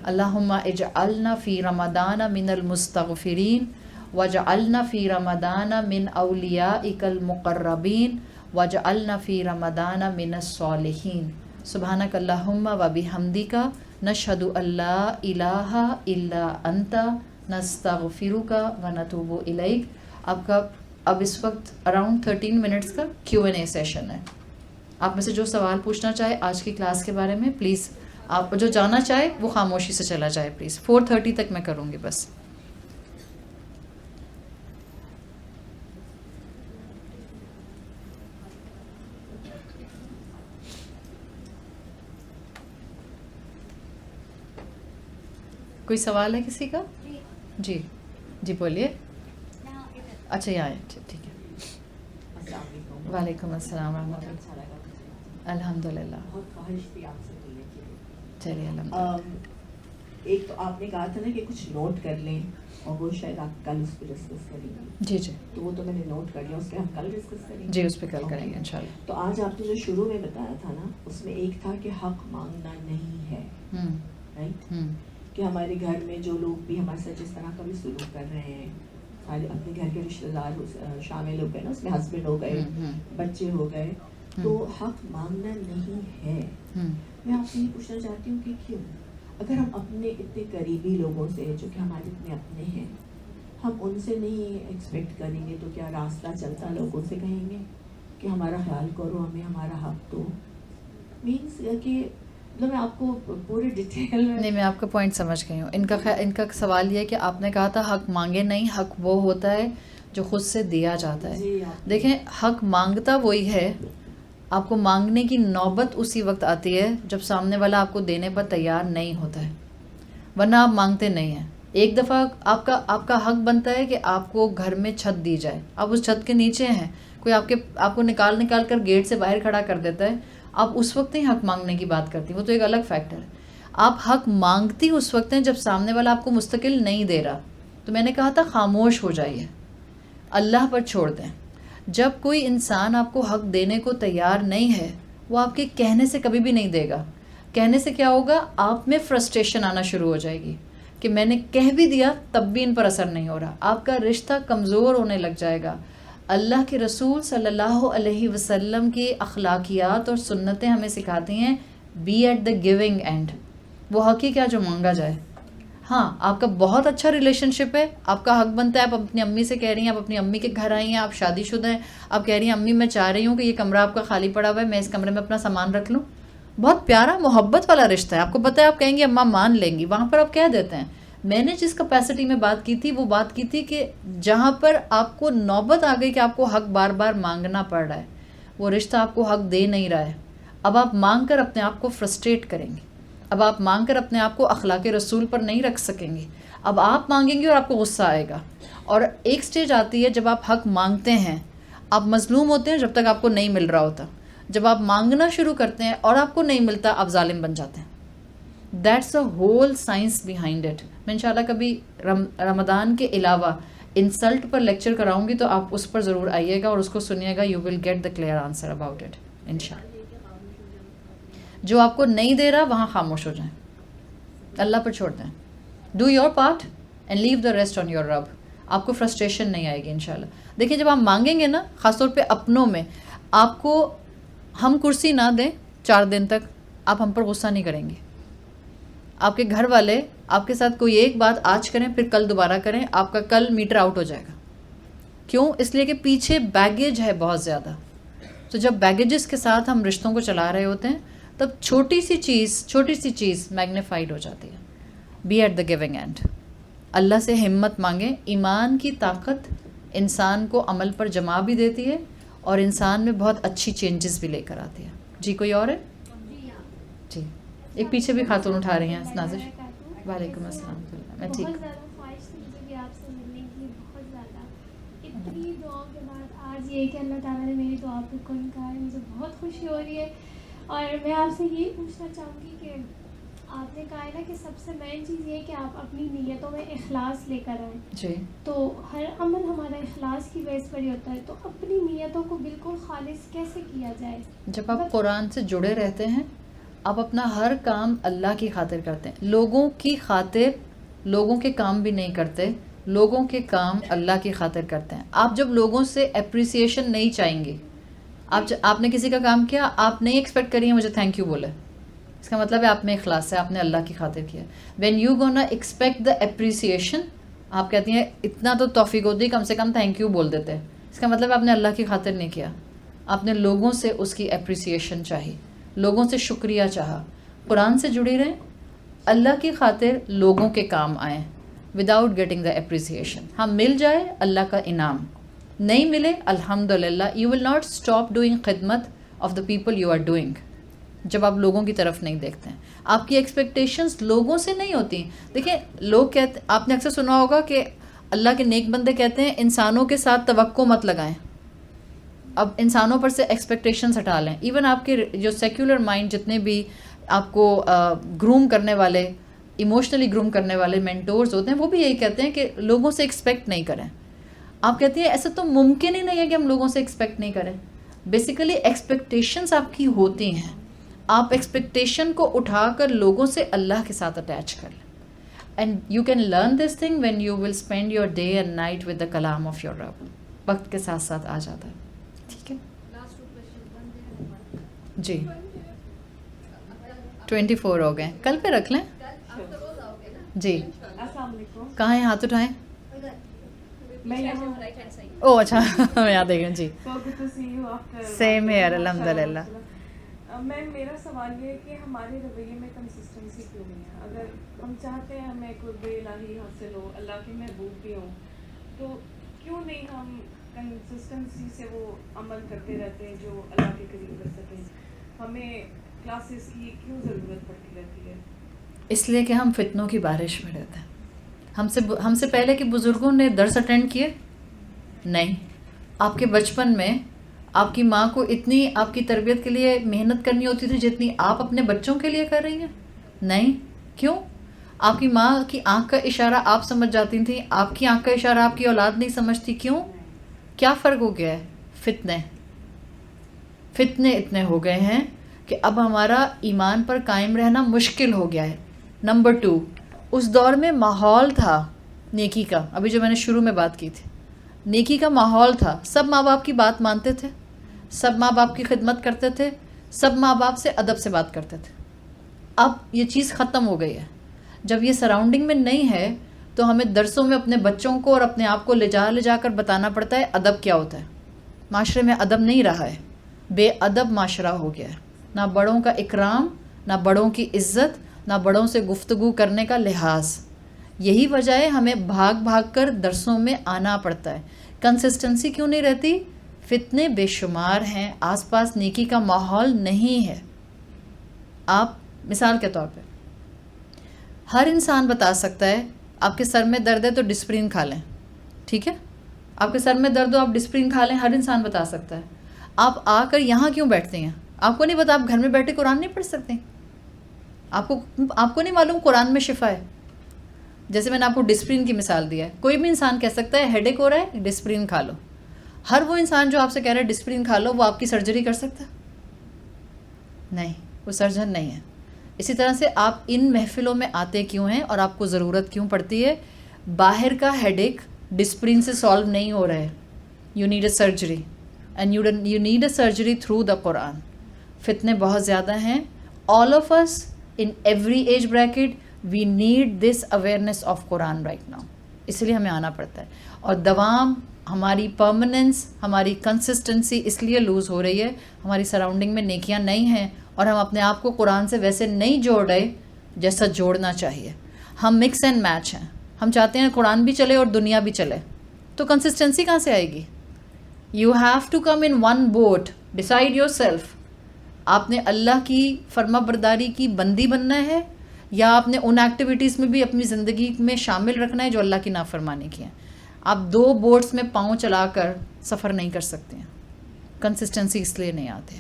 اللہم اجعلنا فی رمضان من المستغفرین واجعلنا فی رمضان من اولیائک المقربین واجعلنا فی رمضان من الصالحین. سبحانک اللہم و بحمدک نشہد ان لا الہ الا انت نستغفرک و نتوب الیک. آپ کا اب اس وقت اراؤنڈ 13 منٹس کا Q&A سیشن ہے. آپ میں سے جو سوال پوچھنا چاہے آج کی کلاس کے بارے میں, پلیز آپ جو جانا چاہے وہ خاموشی سے چلا جائے پلیز. 4:30 تک میں کروں گی بس. کوئی سوال ہے کسی کا؟ جی جی بولیے. اچھا یہاں آئے, ٹھیک ہے. وعلیکم السلام ورحمۃ اللہ. الحمد للہ. چلیے ایک تو آپ نے کہا تھا نا کہ کچھ نوٹ کر لیں, اور وہ شاید آپ کل اس پہ ڈسکس کریں گے. جی جی, تو وہ تو میں نے نوٹ کر لیا, اس پہ ہم کل ڈسکس کریں گے. جی اس پہ کل کریں گے انشاءاللہ. تو آج آپ نے جو شروع میں بتایا تھا نا, اس میں ایک تھا کہ حق مانگنا نہیں ہے, رائٹ, کہ ہمارے گھر میں جو لوگ بھی ہمارے ساتھ جس طرح کا بھی سلوک کر رہے ہیں, سارے اپنے گھر کے رشتے دار شامل ہو گئے نا, اس میں ہسبینڈ ہو گئے, بچے ہو گئے, تو حق مانگنا نہیں ہے. میں آپ سے یہ پوچھنا چاہتی ہوں کہ کیوں, اگر ہم اپنے اتنے قریبی لوگوں سے جو کہ ہمارے اتنے اپنے ہیں, ہم ان سے نہیں ایکسپیکٹ کریں گے, تو کیا راستہ چلتا لوگوں سے کہیں گے کہ ہمارا خیال کرو, ہمیں ہمارا حق دو. مینس کہ مطلب میں آپ کو پورے ڈیٹیل نہیں, میں آپ کا پوائنٹ سمجھ گئی ہوں. ان کا سوال یہ ہے کہ آپ نے کہا تھا حق مانگے نہیں, حق وہ ہوتا ہے جو خود سے دیا جاتا ہے. دیکھیں, حق مانگتا وہی ہے, آپ کو مانگنے کی نوبت اسی وقت آتی ہے جب سامنے والا آپ کو دینے پر تیار نہیں ہوتا ہے, ورنہ آپ مانگتے نہیں ہیں. ایک دفعہ آپ کا حق بنتا ہے کہ آپ کو گھر میں چھت دی جائے, آپ اس چھت کے نیچے ہیں, کوئی آپ کو نکال کر گیٹ سے باہر کھڑا کر دیتا ہے, آپ اس وقت نہیں حق مانگنے کی بات کرتی, وہ تو ایک الگ فیکٹر ہے. آپ حق مانگتی اس وقت ہیں جب سامنے والا آپ کو مستقل نہیں دے رہا. تو میں نے کہا تھا خاموش ہو جائیے, اللہ پر چھوڑ دیں. جب کوئی انسان آپ کو حق دینے کو تیار نہیں ہے, وہ آپ کے کہنے سے کبھی بھی نہیں دے گا. کہنے سے کیا ہوگا, آپ میں فرسٹریشن آنا شروع ہو جائے گی کہ میں نے کہہ بھی دیا تب بھی ان پر اثر نہیں ہو رہا. آپ کا رشتہ کمزور ہونے لگ جائے گا. اللہ کے رسول صلی اللہ علیہ وسلم کی اخلاقیات اور سنتیں ہمیں سکھاتی ہیں be at the giving end. وہ حق ہی کیا جو مانگا جائے. ہاں آپ کا بہت اچھا ریلیشن شپ ہے, آپ کا حق بنتا ہے, آپ اپنی امی سے کہہ رہی ہیں, آپ اپنی امی کے گھر آئی ہیں, آپ شادی شدہ ہیں, آپ کہہ رہی ہیں امی میں چاہ رہی ہوں کہ یہ کمرہ آپ کا خالی پڑا ہوا ہے, میں اس کمرے میں اپنا سامان رکھ لوں. بہت پیارا محبت والا رشتہ ہے. آپ کو پتہ ہے آپ کہیں گے اماں مان لیں گی, وہاں پر آپ کہہ دیتے ہیں. میں نے جس کیپیسٹی میں بات کی تھی وہ بات کی تھی کہ جہاں پر آپ کو نوبت آ گئی کہ آپ کو حق بار بار مانگنا پڑ رہا ہے, وہ رشتہ آپ کو حق دے نہیں رہا ہے. اب آپ مانگ کر اپنے آپ کو فرسٹریٹ کریں گے, اب آپ مانگ کر اپنے آپ کو اخلاق رسول پر نہیں رکھ سکیں گے. اب آپ مانگیں گے اور آپ کو غصہ آئے گا. اور ایک سٹیج آتی ہے جب آپ حق مانگتے ہیں, آپ مظلوم ہوتے ہیں جب تک آپ کو نہیں مل رہا ہوتا. جب آپ مانگنا شروع کرتے ہیں اور آپ کو نہیں ملتا, آپ ظالم بن جاتے ہیں. That's a whole science behind it. میں انشاءاللہ کبھی رمضان کے علاوہ انسلٹ پر لیکچر کراؤں گی تو آپ اس پر ضرور آئیے گا اور اس کو سنیے گا. You will get the clear answer about it انشاءاللہ. جو آپ کو نہیں دے رہا وہاں خاموش ہو جائیں, اللہ پر چھوڑ دیں. Do your part and leave the rest on your رب. آپ کو فرسٹریشن نہیں آئے گی انشاءاللہ. دیکھیں جب آپ مانگیں گے نا, خاص طور پہ اپنوں میں, آپ کو ہم کرسی نہ دیں 4 دن تک, آپ ہم پر غصہ نہیں کریں گے. آپ کے گھر والے آپ کے ساتھ کوئی ایک بات آج کریں پھر کل دوبارہ کریں, آپ کا کل میٹر آؤٹ ہو جائے گا. کیوں؟ اس لیے کہ پیچھے بیگیج ہے بہت زیادہ. تو جب بیگیجز کے ساتھ ہم رشتوں کو چلا رہے ہوتے ہیں تب چھوٹی سی چیز میگنیفائڈ ہو جاتی ہے. Be at the giving end. اللہ سے ہمت مانگیں. ایمان کی طاقت انسان کو عمل پر جمع بھی دیتی ہے اور انسان میں بہت اچھی چینجز بھی لے کر آتی ہے. جی کوئی اور ہے؟ جی ایک پیچھے بھی خاتون اٹھا رہی ہیں نازش. وعلیکم السلام. میں ٹھیک. بہت زیادہ خواہش تھی مجھے بھی آپ سے ملنے کی, بہت زیادہ. اتنی دعاؤں کے بعد آج یہ کہ اللہ تعالیٰ نے میری دعا کو کن کہا ہے, مجھے بہت خوشی ہو رہی ہے. اور میں آپ سے یہی پوچھنا چاہوں گی کہ آپ نے کہا ہے نا کہ سب سے مین چیز یہ ہے کہ آپ اپنی نیتوں میں اخلاص لے کر آئیں. جی. تو ہر عمل ہمارا اخلاص کی بیس پر ہی ہوتا ہے, تو اپنی نیتوں کو بالکل خالص کیسے کیا جائے؟ جب آپ قرآن سے جڑے رہتے ہیں, آپ اپنا ہر کام اللہ کی خاطر کرتے ہیں. لوگوں کی خاطر لوگوں کے کام بھی نہیں کرتے, لوگوں کے کام اللہ کی خاطر کرتے ہیں. آپ جب لوگوں سے اپریسیشن نہیں چاہیں گے, آپ نے کسی کا کام کیا, آپ نہیں ایکسپیکٹ کریے مجھے تھینک یو بولے, اس کا مطلب ہے آپ میں اخلاص ہے, آپ نے اللہ کی خاطر کیا. When you gonna expect the appreciation, آپ کہتی ہیں اتنا تو توفیق ہوتی کم سے کم تھینک یو بول دیتے, اس کا مطلب آپ نے اللہ کی خاطر نہیں کیا, آپ نے لوگوں سے اس کی اپریسیشن چاہی, لوگوں سے شکریہ چاہا. قرآن سے جڑی رہیں, اللہ کی خاطر لوگوں کے کام آئیں وداؤٹ گیٹنگ دا اپریسیشن. ہم مل جائے اللہ کا انعام, نہیں ملے الحمدللہ. You will not stop doing خدمت of the people you are doing. جب آپ لوگوں کی طرف نہیں دیکھتے ہیں, آپ کی ایکسپیکٹیشنز لوگوں سے نہیں ہوتی. دیکھیں لوگ کہتے, آپ نے اکثر سنا ہوگا کہ اللہ کے نیک بندے کہتے ہیں انسانوں کے ساتھ توقع مت لگائیں, اب انسانوں پر سے ایکسپیکٹیشنز ہٹا لیں. ایون آپ کے جو سیکولر مائنڈ جتنے بھی آپ کو گروم کرنے والے, ایموشنلی گروم کرنے والے مینٹورز ہوتے ہیں, وہ بھی یہی کہتے ہیں کہ لوگوں سے ایکسپیکٹ نہیں کریں. آپ کہتی ہیں ایسا تو ممکن ہی نہیں ہے کہ ہم لوگوں سے ایکسپیکٹ نہیں کریں. بیسیکلی ایکسپیکٹیشنز آپ کی ہوتی ہیں, آپ ایکسپیکٹیشن کو اٹھا کر لوگوں سے اللہ کے ساتھ اٹیچ کر لیں. And you can learn this thing when you will spend your day and night with the کلام آف یور رب. وقت کے ساتھ ساتھ آ جاتا ہے. ٹھیک ہے جی. 24 ہو گئے, کل پہ رکھ لیں. جی السلام علیکم. کہاں ہیں, ہاتھ اٹھائیں. میں او اچھا میں یاد دیکھ رہی ہوں. جی سیم ہیئر الحمدللہ. میرا سوال یہ ہے کہ ہمارے رویے میں کنسسٹنسی کیوں نہیں ہے؟ اگر ہم چاہتے ہیں ہمیں قرب الہی حاصل ہو, اللہ کے محبوب بھی ہوں, تو کیوں نہیں ہم کنسسٹنسی سے وہ عمل کرتے رہتے ہیں جو اللہ کے قریب کر سکیں؟ ہمیں کلاسز کی کیوں ضرورت پڑتی رہتی ہے؟ اس لیے کہ ہم فتنوں کی بارش میں رہتے ہیں. ہم سے پہلے کے بزرگوں نے درس اٹینڈ کیے نہیں. آپ کے بچپن میں آپ کی ماں کو اتنی آپ کی تربیت کے لیے محنت کرنی ہوتی تھی جتنی آپ اپنے بچوں کے لیے کر رہی ہیں؟ نہیں. کیوں؟ آپ کی ماں کی آنکھ کا اشارہ آپ سمجھ جاتی تھیں، آپ کی آنکھ کا اشارہ آپ کی اولاد نہیں سمجھتی. کیوں؟ کیا فرق ہو گیا ہے؟ فتنے اتنے ہو گئے ہیں کہ اب ہمارا ایمان پر قائم رہنا مشکل ہو گیا ہے. نمبر 2، اس دور میں ماحول تھا نیکی کا، ابھی جو میں نے شروع میں بات کی تھی، نیکی کا ماحول تھا. سب ماں باپ کی بات مانتے تھے، سب ماں باپ کی خدمت کرتے تھے، سب ماں باپ سے ادب سے بات کرتے تھے. اب یہ چیز ختم ہو گئی ہے. جب یہ سراؤنڈنگ میں نہیں ہے تو ہمیں درسوں میں اپنے بچوں کو اور اپنے آپ کو لے جا کر بتانا پڑتا ہے ادب کیا ہوتا ہے. معاشرے میں ادب نہیں رہا ہے، بے ادب معاشرہ ہو گیا ہے. نہ بڑوں کا اکرام، نہ بڑوں کی عزت، نہ بڑوں سے گفتگو کرنے کا لحاظ. یہی وجہ ہے ہمیں بھاگ کر درسوں میں آنا پڑتا ہے. کنسسٹنسی کیوں نہیں رہتی؟ فتنے بے شمار ہیں، آس پاس نیکی کا ماحول نہیں ہے. آپ مثال کے طور پہ ہر انسان بتا سکتا ہے آپ کے سر میں درد ہے تو ڈسپرین کھا لیں، ٹھیک ہے؟ آپ کے سر میں درد ہو آپ ڈسپرین کھا لیں، ہر انسان بتا سکتا ہے. آپ آ کر یہاں کیوں بیٹھتے ہیں؟ آپ کو نہیں پتا آپ گھر میں بیٹھے قرآن نہیں پڑھ سکتے؟ آپ کو نہیں معلوم قرآن میں شفا ہے؟ جیسے میں نے آپ کو ڈسپرین کی مثال دیا ہے، کوئی بھی انسان کہہ سکتا ہے ہیڈ ایک ہو رہا ہے ڈسپرین کھا لو. ہر وہ انسان جو آپ سے کہہ رہا ہے ڈسپرین کھا لو، وہ آپ کی سرجری کر سکتا ہے؟ نہیں، وہ سرجن نہیں ہے. اسی طرح سے آپ ان محفلوں میں آتے کیوں ہیں اور آپ کو ضرورت کیوں پڑتی ہے؟ باہر کا ہیڈ ایک ڈسپرین سے سالو نہیں ہو رہا ہے. You need a surgery and you need a surgery through the Quran. فتنے بہت زیادہ ہیں. All of us in every age bracket we need this awareness of Quran right now. اس لیے ہمیں آنا پڑتا ہے. اور دوام، ہماری پرماننس، ہماری کنسسٹنسی اس لیے لوز ہو رہی ہے، ہماری سراؤنڈنگ میں نیکیاں نہیں ہیں اور ہم اپنے آپ کو قرآن سے ویسے نہیں جوڑ رہے جیسا جوڑنا چاہیے. ہم مکس اینڈ میچ ہیں. ہم چاہتے ہیں قرآن بھی چلے اور دنیا بھی چلے، تو کنسسٹنسی کہاں سے آئے گی؟ You have to come in one boat. Decide yourself. آپ نے اللہ کی فرما برداری کی بندی بننا ہے یا آپ نے ان ایکٹیویٹیز میں بھی اپنی زندگی میں شامل رکھنا ہے جو اللہ کی نافرمانی کی ہیں. آپ 2 بوٹس میں پاؤں چلا کر سفر نہیں کر سکتے ہیں. کنسسٹنسی اس لیے نہیں آتے.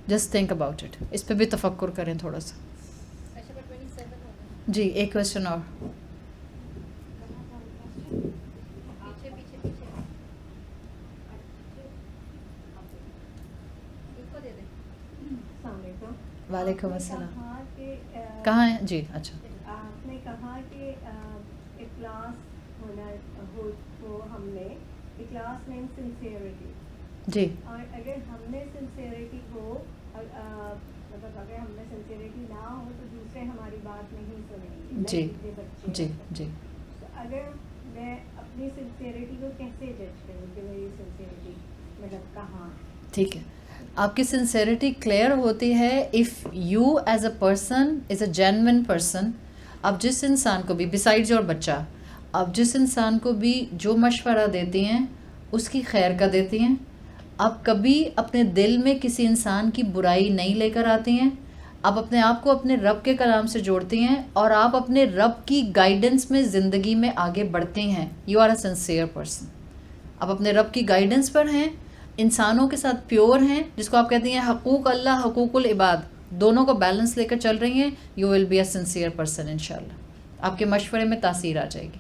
Just think about it. اس پہ بھی تفکر کریں تھوڑا سا. جی ایک کویشچن اور. وعلیکم السلام. کہاں ہیں؟ جی اچھا. آپ نے کہا کہ اخلاص ہونا ہو ہم میں. اخلاص مین سنسیئرٹی. جی. اور اگر ہم میں سنسیئرٹی ہو، مطلب اگر ہم میں سنسیئرٹی نہ ہو تو دوسرے ہماری بات نہیں سنیں گے. جی بچے جی جی. اگر میں اپنی سنسیئرٹی کو کیسے جج کروں کہ میری سنسیئرٹی مطلب کہاں؟ ٹھیک ہے، آپ کی سنسیئرٹی کلیئر ہوتی ہے if you as a person is a genuine person. آپ جس انسان کو بھی بسائڈز یور بچہ، آپ جس انسان کو بھی جو مشورہ دیتی ہیں اس کی خیر کا دیتی ہیں. آپ کبھی اپنے دل میں کسی انسان کی برائی نہیں لے کر آتی ہیں. آپ اپنے آپ کو اپنے رب کے کلام سے جوڑتی ہیں اور آپ اپنے رب کی گائیڈنس میں زندگی میں آگے بڑھتے ہیں. You are a sincere person. آپ اپنے رب کی گائیڈنس پر ہیں، انسانوں کے ساتھ پیور ہیں، جس کو آپ کہتے ہیں حقوق اللہ حقوق العباد، دونوں کو بیلنس لے کر چل رہی ہیں. You will be a sincere person انشاءاللہ. آپ کے مشورے میں تاثیر آ جائے گی.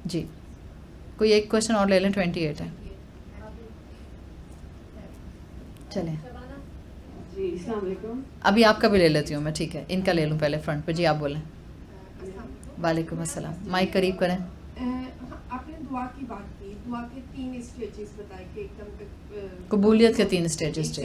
جی کوئی ایک کویشچن اور لے لیں. 28 ہے. چلیں جی السلام علیکم. ابھی آپ کا بھی لے لیتی ہوں میں. ٹھیک ہے، ان کا لے لوں پہلے فرنٹ پہ. جی آپ بولیں. وعلیکم السلام. مائک قریب کریں. آپ نے دعا کی بات کی، دعا کے 3 اسٹیجز بتائے کہ ایک دم قبولیت کے 3 اسٹیجز.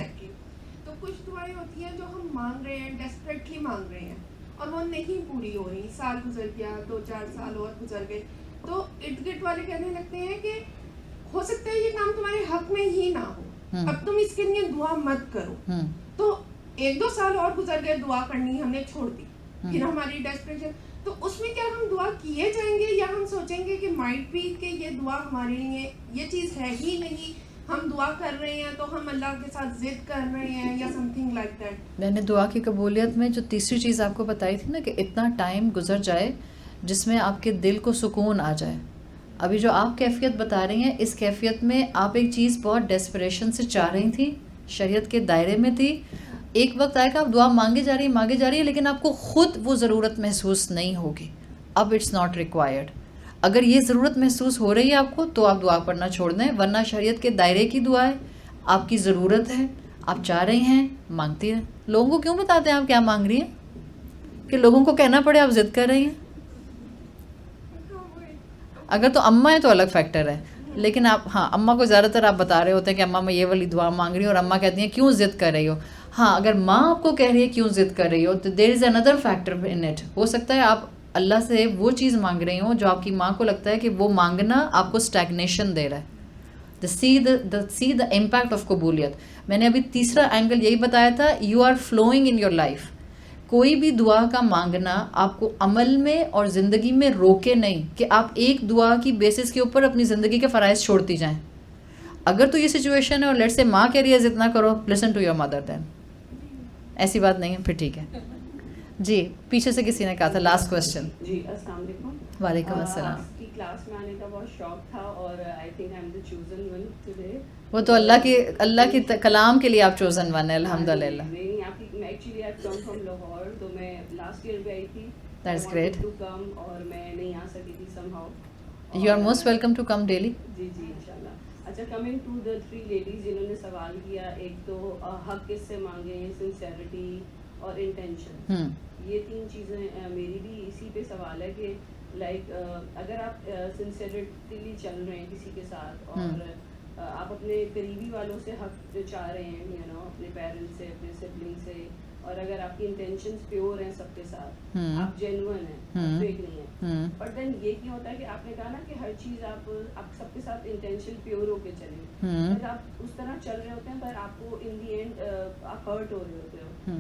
تو کچھ دعائیں ہوتی ہیں جو ہم مانگ رہے ہیں، ڈیسپریٹلی مانگ رہے ہیں اور وہ نہیں پوری ہو رہی. سال گزر گیا، 2-4 سال اور گزر گئے، تو ارد گرد والے کہنے لگتے ہیں کہ ہو سکتا ہے یہ کام تمہارے حق میں ہی نہ ہو، اب تم اس کے لیے دعا مت کرو. تو 1-2 سال اور گزر گئے، دعا کرنی ہم نے چھوڑ دی. پھر ہماری ڈیسپریشن، تو اس میں کیا ہم دعا کیے جائیں گے یا ہم سوچیں گے کہ مائٹ بی کہ یہ دعا ہمارے لیے یہ چیز ہے ہی نہیں، ہم دعا کر رہے ہیں تو ہم اللہ کے ساتھ ضد کر رہے ہیں یا سم تھنگ لائک دیٹ. میں نے دعا کی قبولیت میں جو تیسری چیز آپ کو بتائی تھی نا کہ اتنا ٹائم گزر جائے جس میں آپ کے دل کو سکون آ جائے. ابھی جو آپ کیفیت بتا رہی ہیں، اس کیفیت میں آپ ایک چیز بہت ڈیسپریشن سے چاہ رہی تھی، شریعت کے دائرے میں تھی، ایک وقت آئے گا آپ دعا مانگے جا رہی ہے لیکن آپ کو خود وہ ضرورت محسوس نہیں ہوگی. اب اٹس ناٹ ریکوائرڈ. اگر یہ ضرورت محسوس ہو رہی ہے آپ کو تو آپ دعا پڑھنا چھوڑ دیں، ورنہ شریعت کے دائرے کی دعا ہے، آپ کی ضرورت ہے، آپ چاہ رہی ہیں، مانگتی ہیں. لوگوں کو کیوں بتاتے ہیں آپ کیا مانگ رہی ہیں کہ لوگوں کو کہنا پڑے آپ ضد کر رہی ہیں؟ اگر تو اماں ہیں تو الگ فیکٹر ہے، لیکن آپ ہاں اماں کو زیادہ تر آپ بتا رہے ہوتے ہیں کہ اماں میں یہ والی دعا مانگ رہی ہوں، اور اماں کہتی ہیں کیوں ضد کر رہی ہو. ہاں اگر ماں آپ کو کہہ رہی ہے کیوں ضد کر رہی ہو تو دیر از اندر فیکٹر ان اٹ. ہو سکتا ہے آپ اللہ سے وہ چیز مانگ رہی ہوں جو آپ کی ماں کو لگتا ہے کہ وہ مانگنا آپ کو اسٹیگنیشن دے رہا ہے. سی دا امپیکٹ آف قبولیت. میں نے ابھی تیسرا اینگل یہی بتایا تھا، you are flowing in your life. کوئی بھی دعا کا مانگنا آپ کو عمل میں اور زندگی میں روکے نہیں کہ آپ ایک دعا کی بیسس کے اوپر اپنی زندگی کے فرائض چھوڑتی جائیں. اگر تو یہ سچویشن ہے اور لیٹ سے ماں کہہ رہی ہے اتنا کرو، لسن ٹو یور مدر دین. ایسی بات نہیں ہے پھر ٹھیک ہے. جی پیچھے سے کسی نے کہا تھا لاسٹ کویسچن. جی السلام علیکم. وعلیکم السلام. آپ کی کلاس میں آنے کا بہت شوق تھا اور I think I am the chosen one today. وہ تو اللہ کی کلام کے لیے آپ چوزن ون ہے الحمدللہ. نہیں آپ کی actually I come from Lahore, تو میں لاسٹ ایئر بھی آئی تھی. That's great. ٹو کم اور میں نہیں آ سکی تھی somehow. You are most welcome to come daily. جی جی انشاءاللہ. اچھا کمنگ ٹو دا 3 لیڈیز جنہوں نے سوال کیا، ایک تو حق کس سے مانگیں، سنسیئرٹی اور انٹینشن. یہ 3 چیزیں میری بھی اسی پہ سوال ہے کہ لائک اگر آپ سنسیئرٹیلی چل رہے ہیں کسی کے ساتھ اور آپ اپنے قریبی والوں سے حق چاہ رہے ہیں، یو نو اپنے پیرنٹس سے، اپنے سبلنگ سے، اور اگر آپ کی انٹینشنز پیور ہیں سب کے ساتھ، آپ جینوئن ہیں، فیک نہیں ہیں. بٹ دین یہ کیا ہوتا ہے کہ آپ نے کہا نا کہ ہر چیز آپ سب کے ساتھ انٹینشن پیور ہو کے چلیں. اگر آپ اس طرح چل رہے ہوتے ہیں پر آپ کو ان دی اینڈ آپ ہرٹ ہو رہے ہوتے ہو،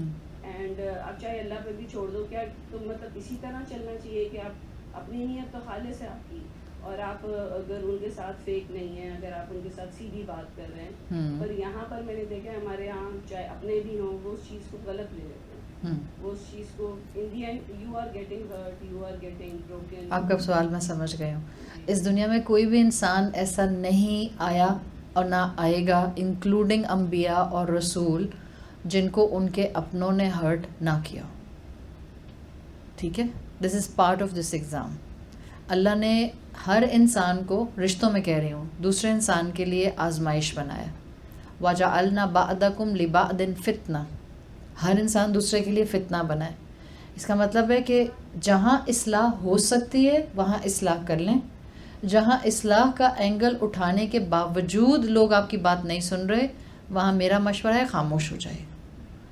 اینڈ آپ چاہے اللہ پہ بھی چھوڑ دو. کیا تو مطلب اسی طرح چلنا چاہیے کہ آپ اپنی نیت تو خالص ہے آپ کی، اور آپ اگر ان کے ساتھ فیک نہیں ہیں، اگر آپ ان کے ساتھ سیدھی بات کر رہے ہیں. پر یہاں پر میں نے دیکھا ہمارے یہاں چاہے اپنے بھی ہوں وہ اس چیز کو غلط لے لیتے ہیں، وہ اس چیز کو in the end you are getting hurt, you are getting broken. آپ کا سوال میں سمجھ گئی ہوں. اس دنیا میں کوئی بھی انسان ایسا نہیں آیا اور نہ آئے گا انکلوڈنگ انبیاء اور رسول جن کو ان کے اپنوں نے ہرٹ نہ کیا. ٹھیک ہے، this is part of this exam. اللہ نے ہر انسان کو، رشتوں میں کہہ رہی ہوں، دوسرے انسان کے لیے آزمائش بنایا. وَجَعَلْنَا بَعْضَكُمْ لِبَعْضٍ فِتْنَةً. ہر انسان دوسرے کے لیے فتنہ بنا ہے. اس کا مطلب ہے کہ جہاں اصلاح ہو سکتی ہے وہاں اصلاح کر لیں. جہاں اصلاح کا اینگل اٹھانے کے باوجود لوگ آپ کی بات نہیں سن رہے، وہاں میرا مشورہ ہے خاموش ہو جائے.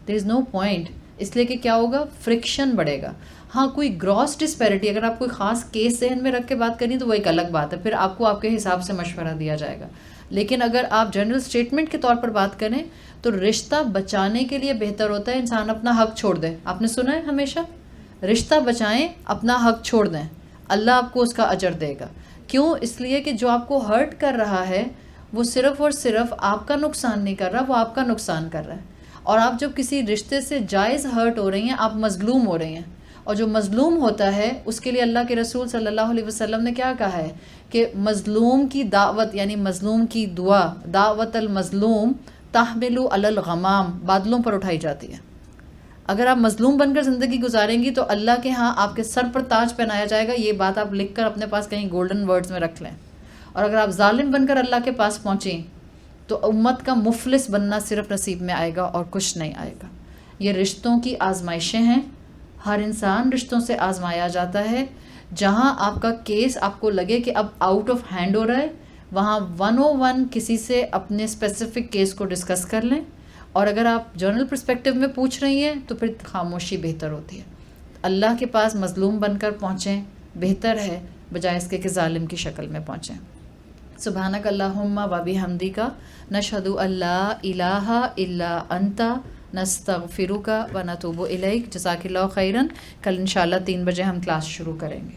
دیر از نو پوائنٹ. اس لیے کہ کیا ہوگا، فرکشن بڑھے گا. ہاں کوئی گراس ڈسپیرٹی، اگر آپ کوئی خاص کیس ذہن میں رکھ کے بات کریں تو وہ ایک الگ بات ہے، پھر آپ کو آپ کے حساب سے مشورہ دیا جائے گا. لیکن اگر آپ جنرل اسٹیٹمنٹ کے طور پر بات کریں تو رشتہ بچانے کے لیے بہتر ہوتا ہے انسان اپنا حق چھوڑ دے. آپ نے سنا ہے ہمیشہ، رشتہ بچائیں، اپنا حق چھوڑ دیں، اللہ آپ کو اس کا اجر دے گا. کیوں؟ اس لیے کہ جو آپ کو ہرٹ کر رہا ہے وہ صرف اور صرف آپ کا نقصان نہیں کر رہا، وہ آپ کا نقصان کر رہا ہے. اور آپ جب کسی رشتے سے جائز ہرٹ ہو رہی ہیں، آپ مظلوم ہو رہی ہیں. اور جو مظلوم ہوتا ہے اس کے لیے اللہ کے رسول صلی اللہ علیہ وسلم نے کیا کہا ہے کہ مظلوم کی دعوت، یعنی مظلوم کی دعا، دعوت المظلوم تحمل علی الغمام، بادلوں پر اٹھائی جاتی ہے. اگر آپ مظلوم بن کر زندگی گزاریں گی تو اللہ کے ہاں آپ کے سر پر تاج پہنایا جائے گا. یہ بات آپ لکھ کر اپنے پاس کہیں گولڈن ورڈز میں رکھ لیں. اور اگر آپ ظالم بن کر اللہ کے پاس پہنچیں تو امت کا مفلس بننا صرف نصیب میں آئے گا اور کچھ نہیں آئے گا. یہ رشتوں کی آزمائشیں ہیں. ہر انسان رشتوں سے آزمایا جاتا ہے. جہاں آپ کا کیس آپ کو لگے کہ اب آؤٹ آف ہینڈ ہو رہا ہے، وہاں 101 کسی سے اپنے اسپیسیفک کیس کو ڈسکس کر لیں. اور اگر آپ جنرل پرسپیکٹیو میں پوچھ رہی ہیں تو پھر خاموشی بہتر ہوتی ہے. اللہ کے پاس مظلوم بن کر پہنچیں بہتر ہے بجائے اس کے کہ ظالم کی شکل میں پہنچیں. سبحانک اللہم و بحمدک نشہد ان لا الہ الا انت نستغفرک و نتوب الیک. جزاک اللہ خیرا. کل انشاءاللہ 3 بجے ہم کلاس شروع کریں گے.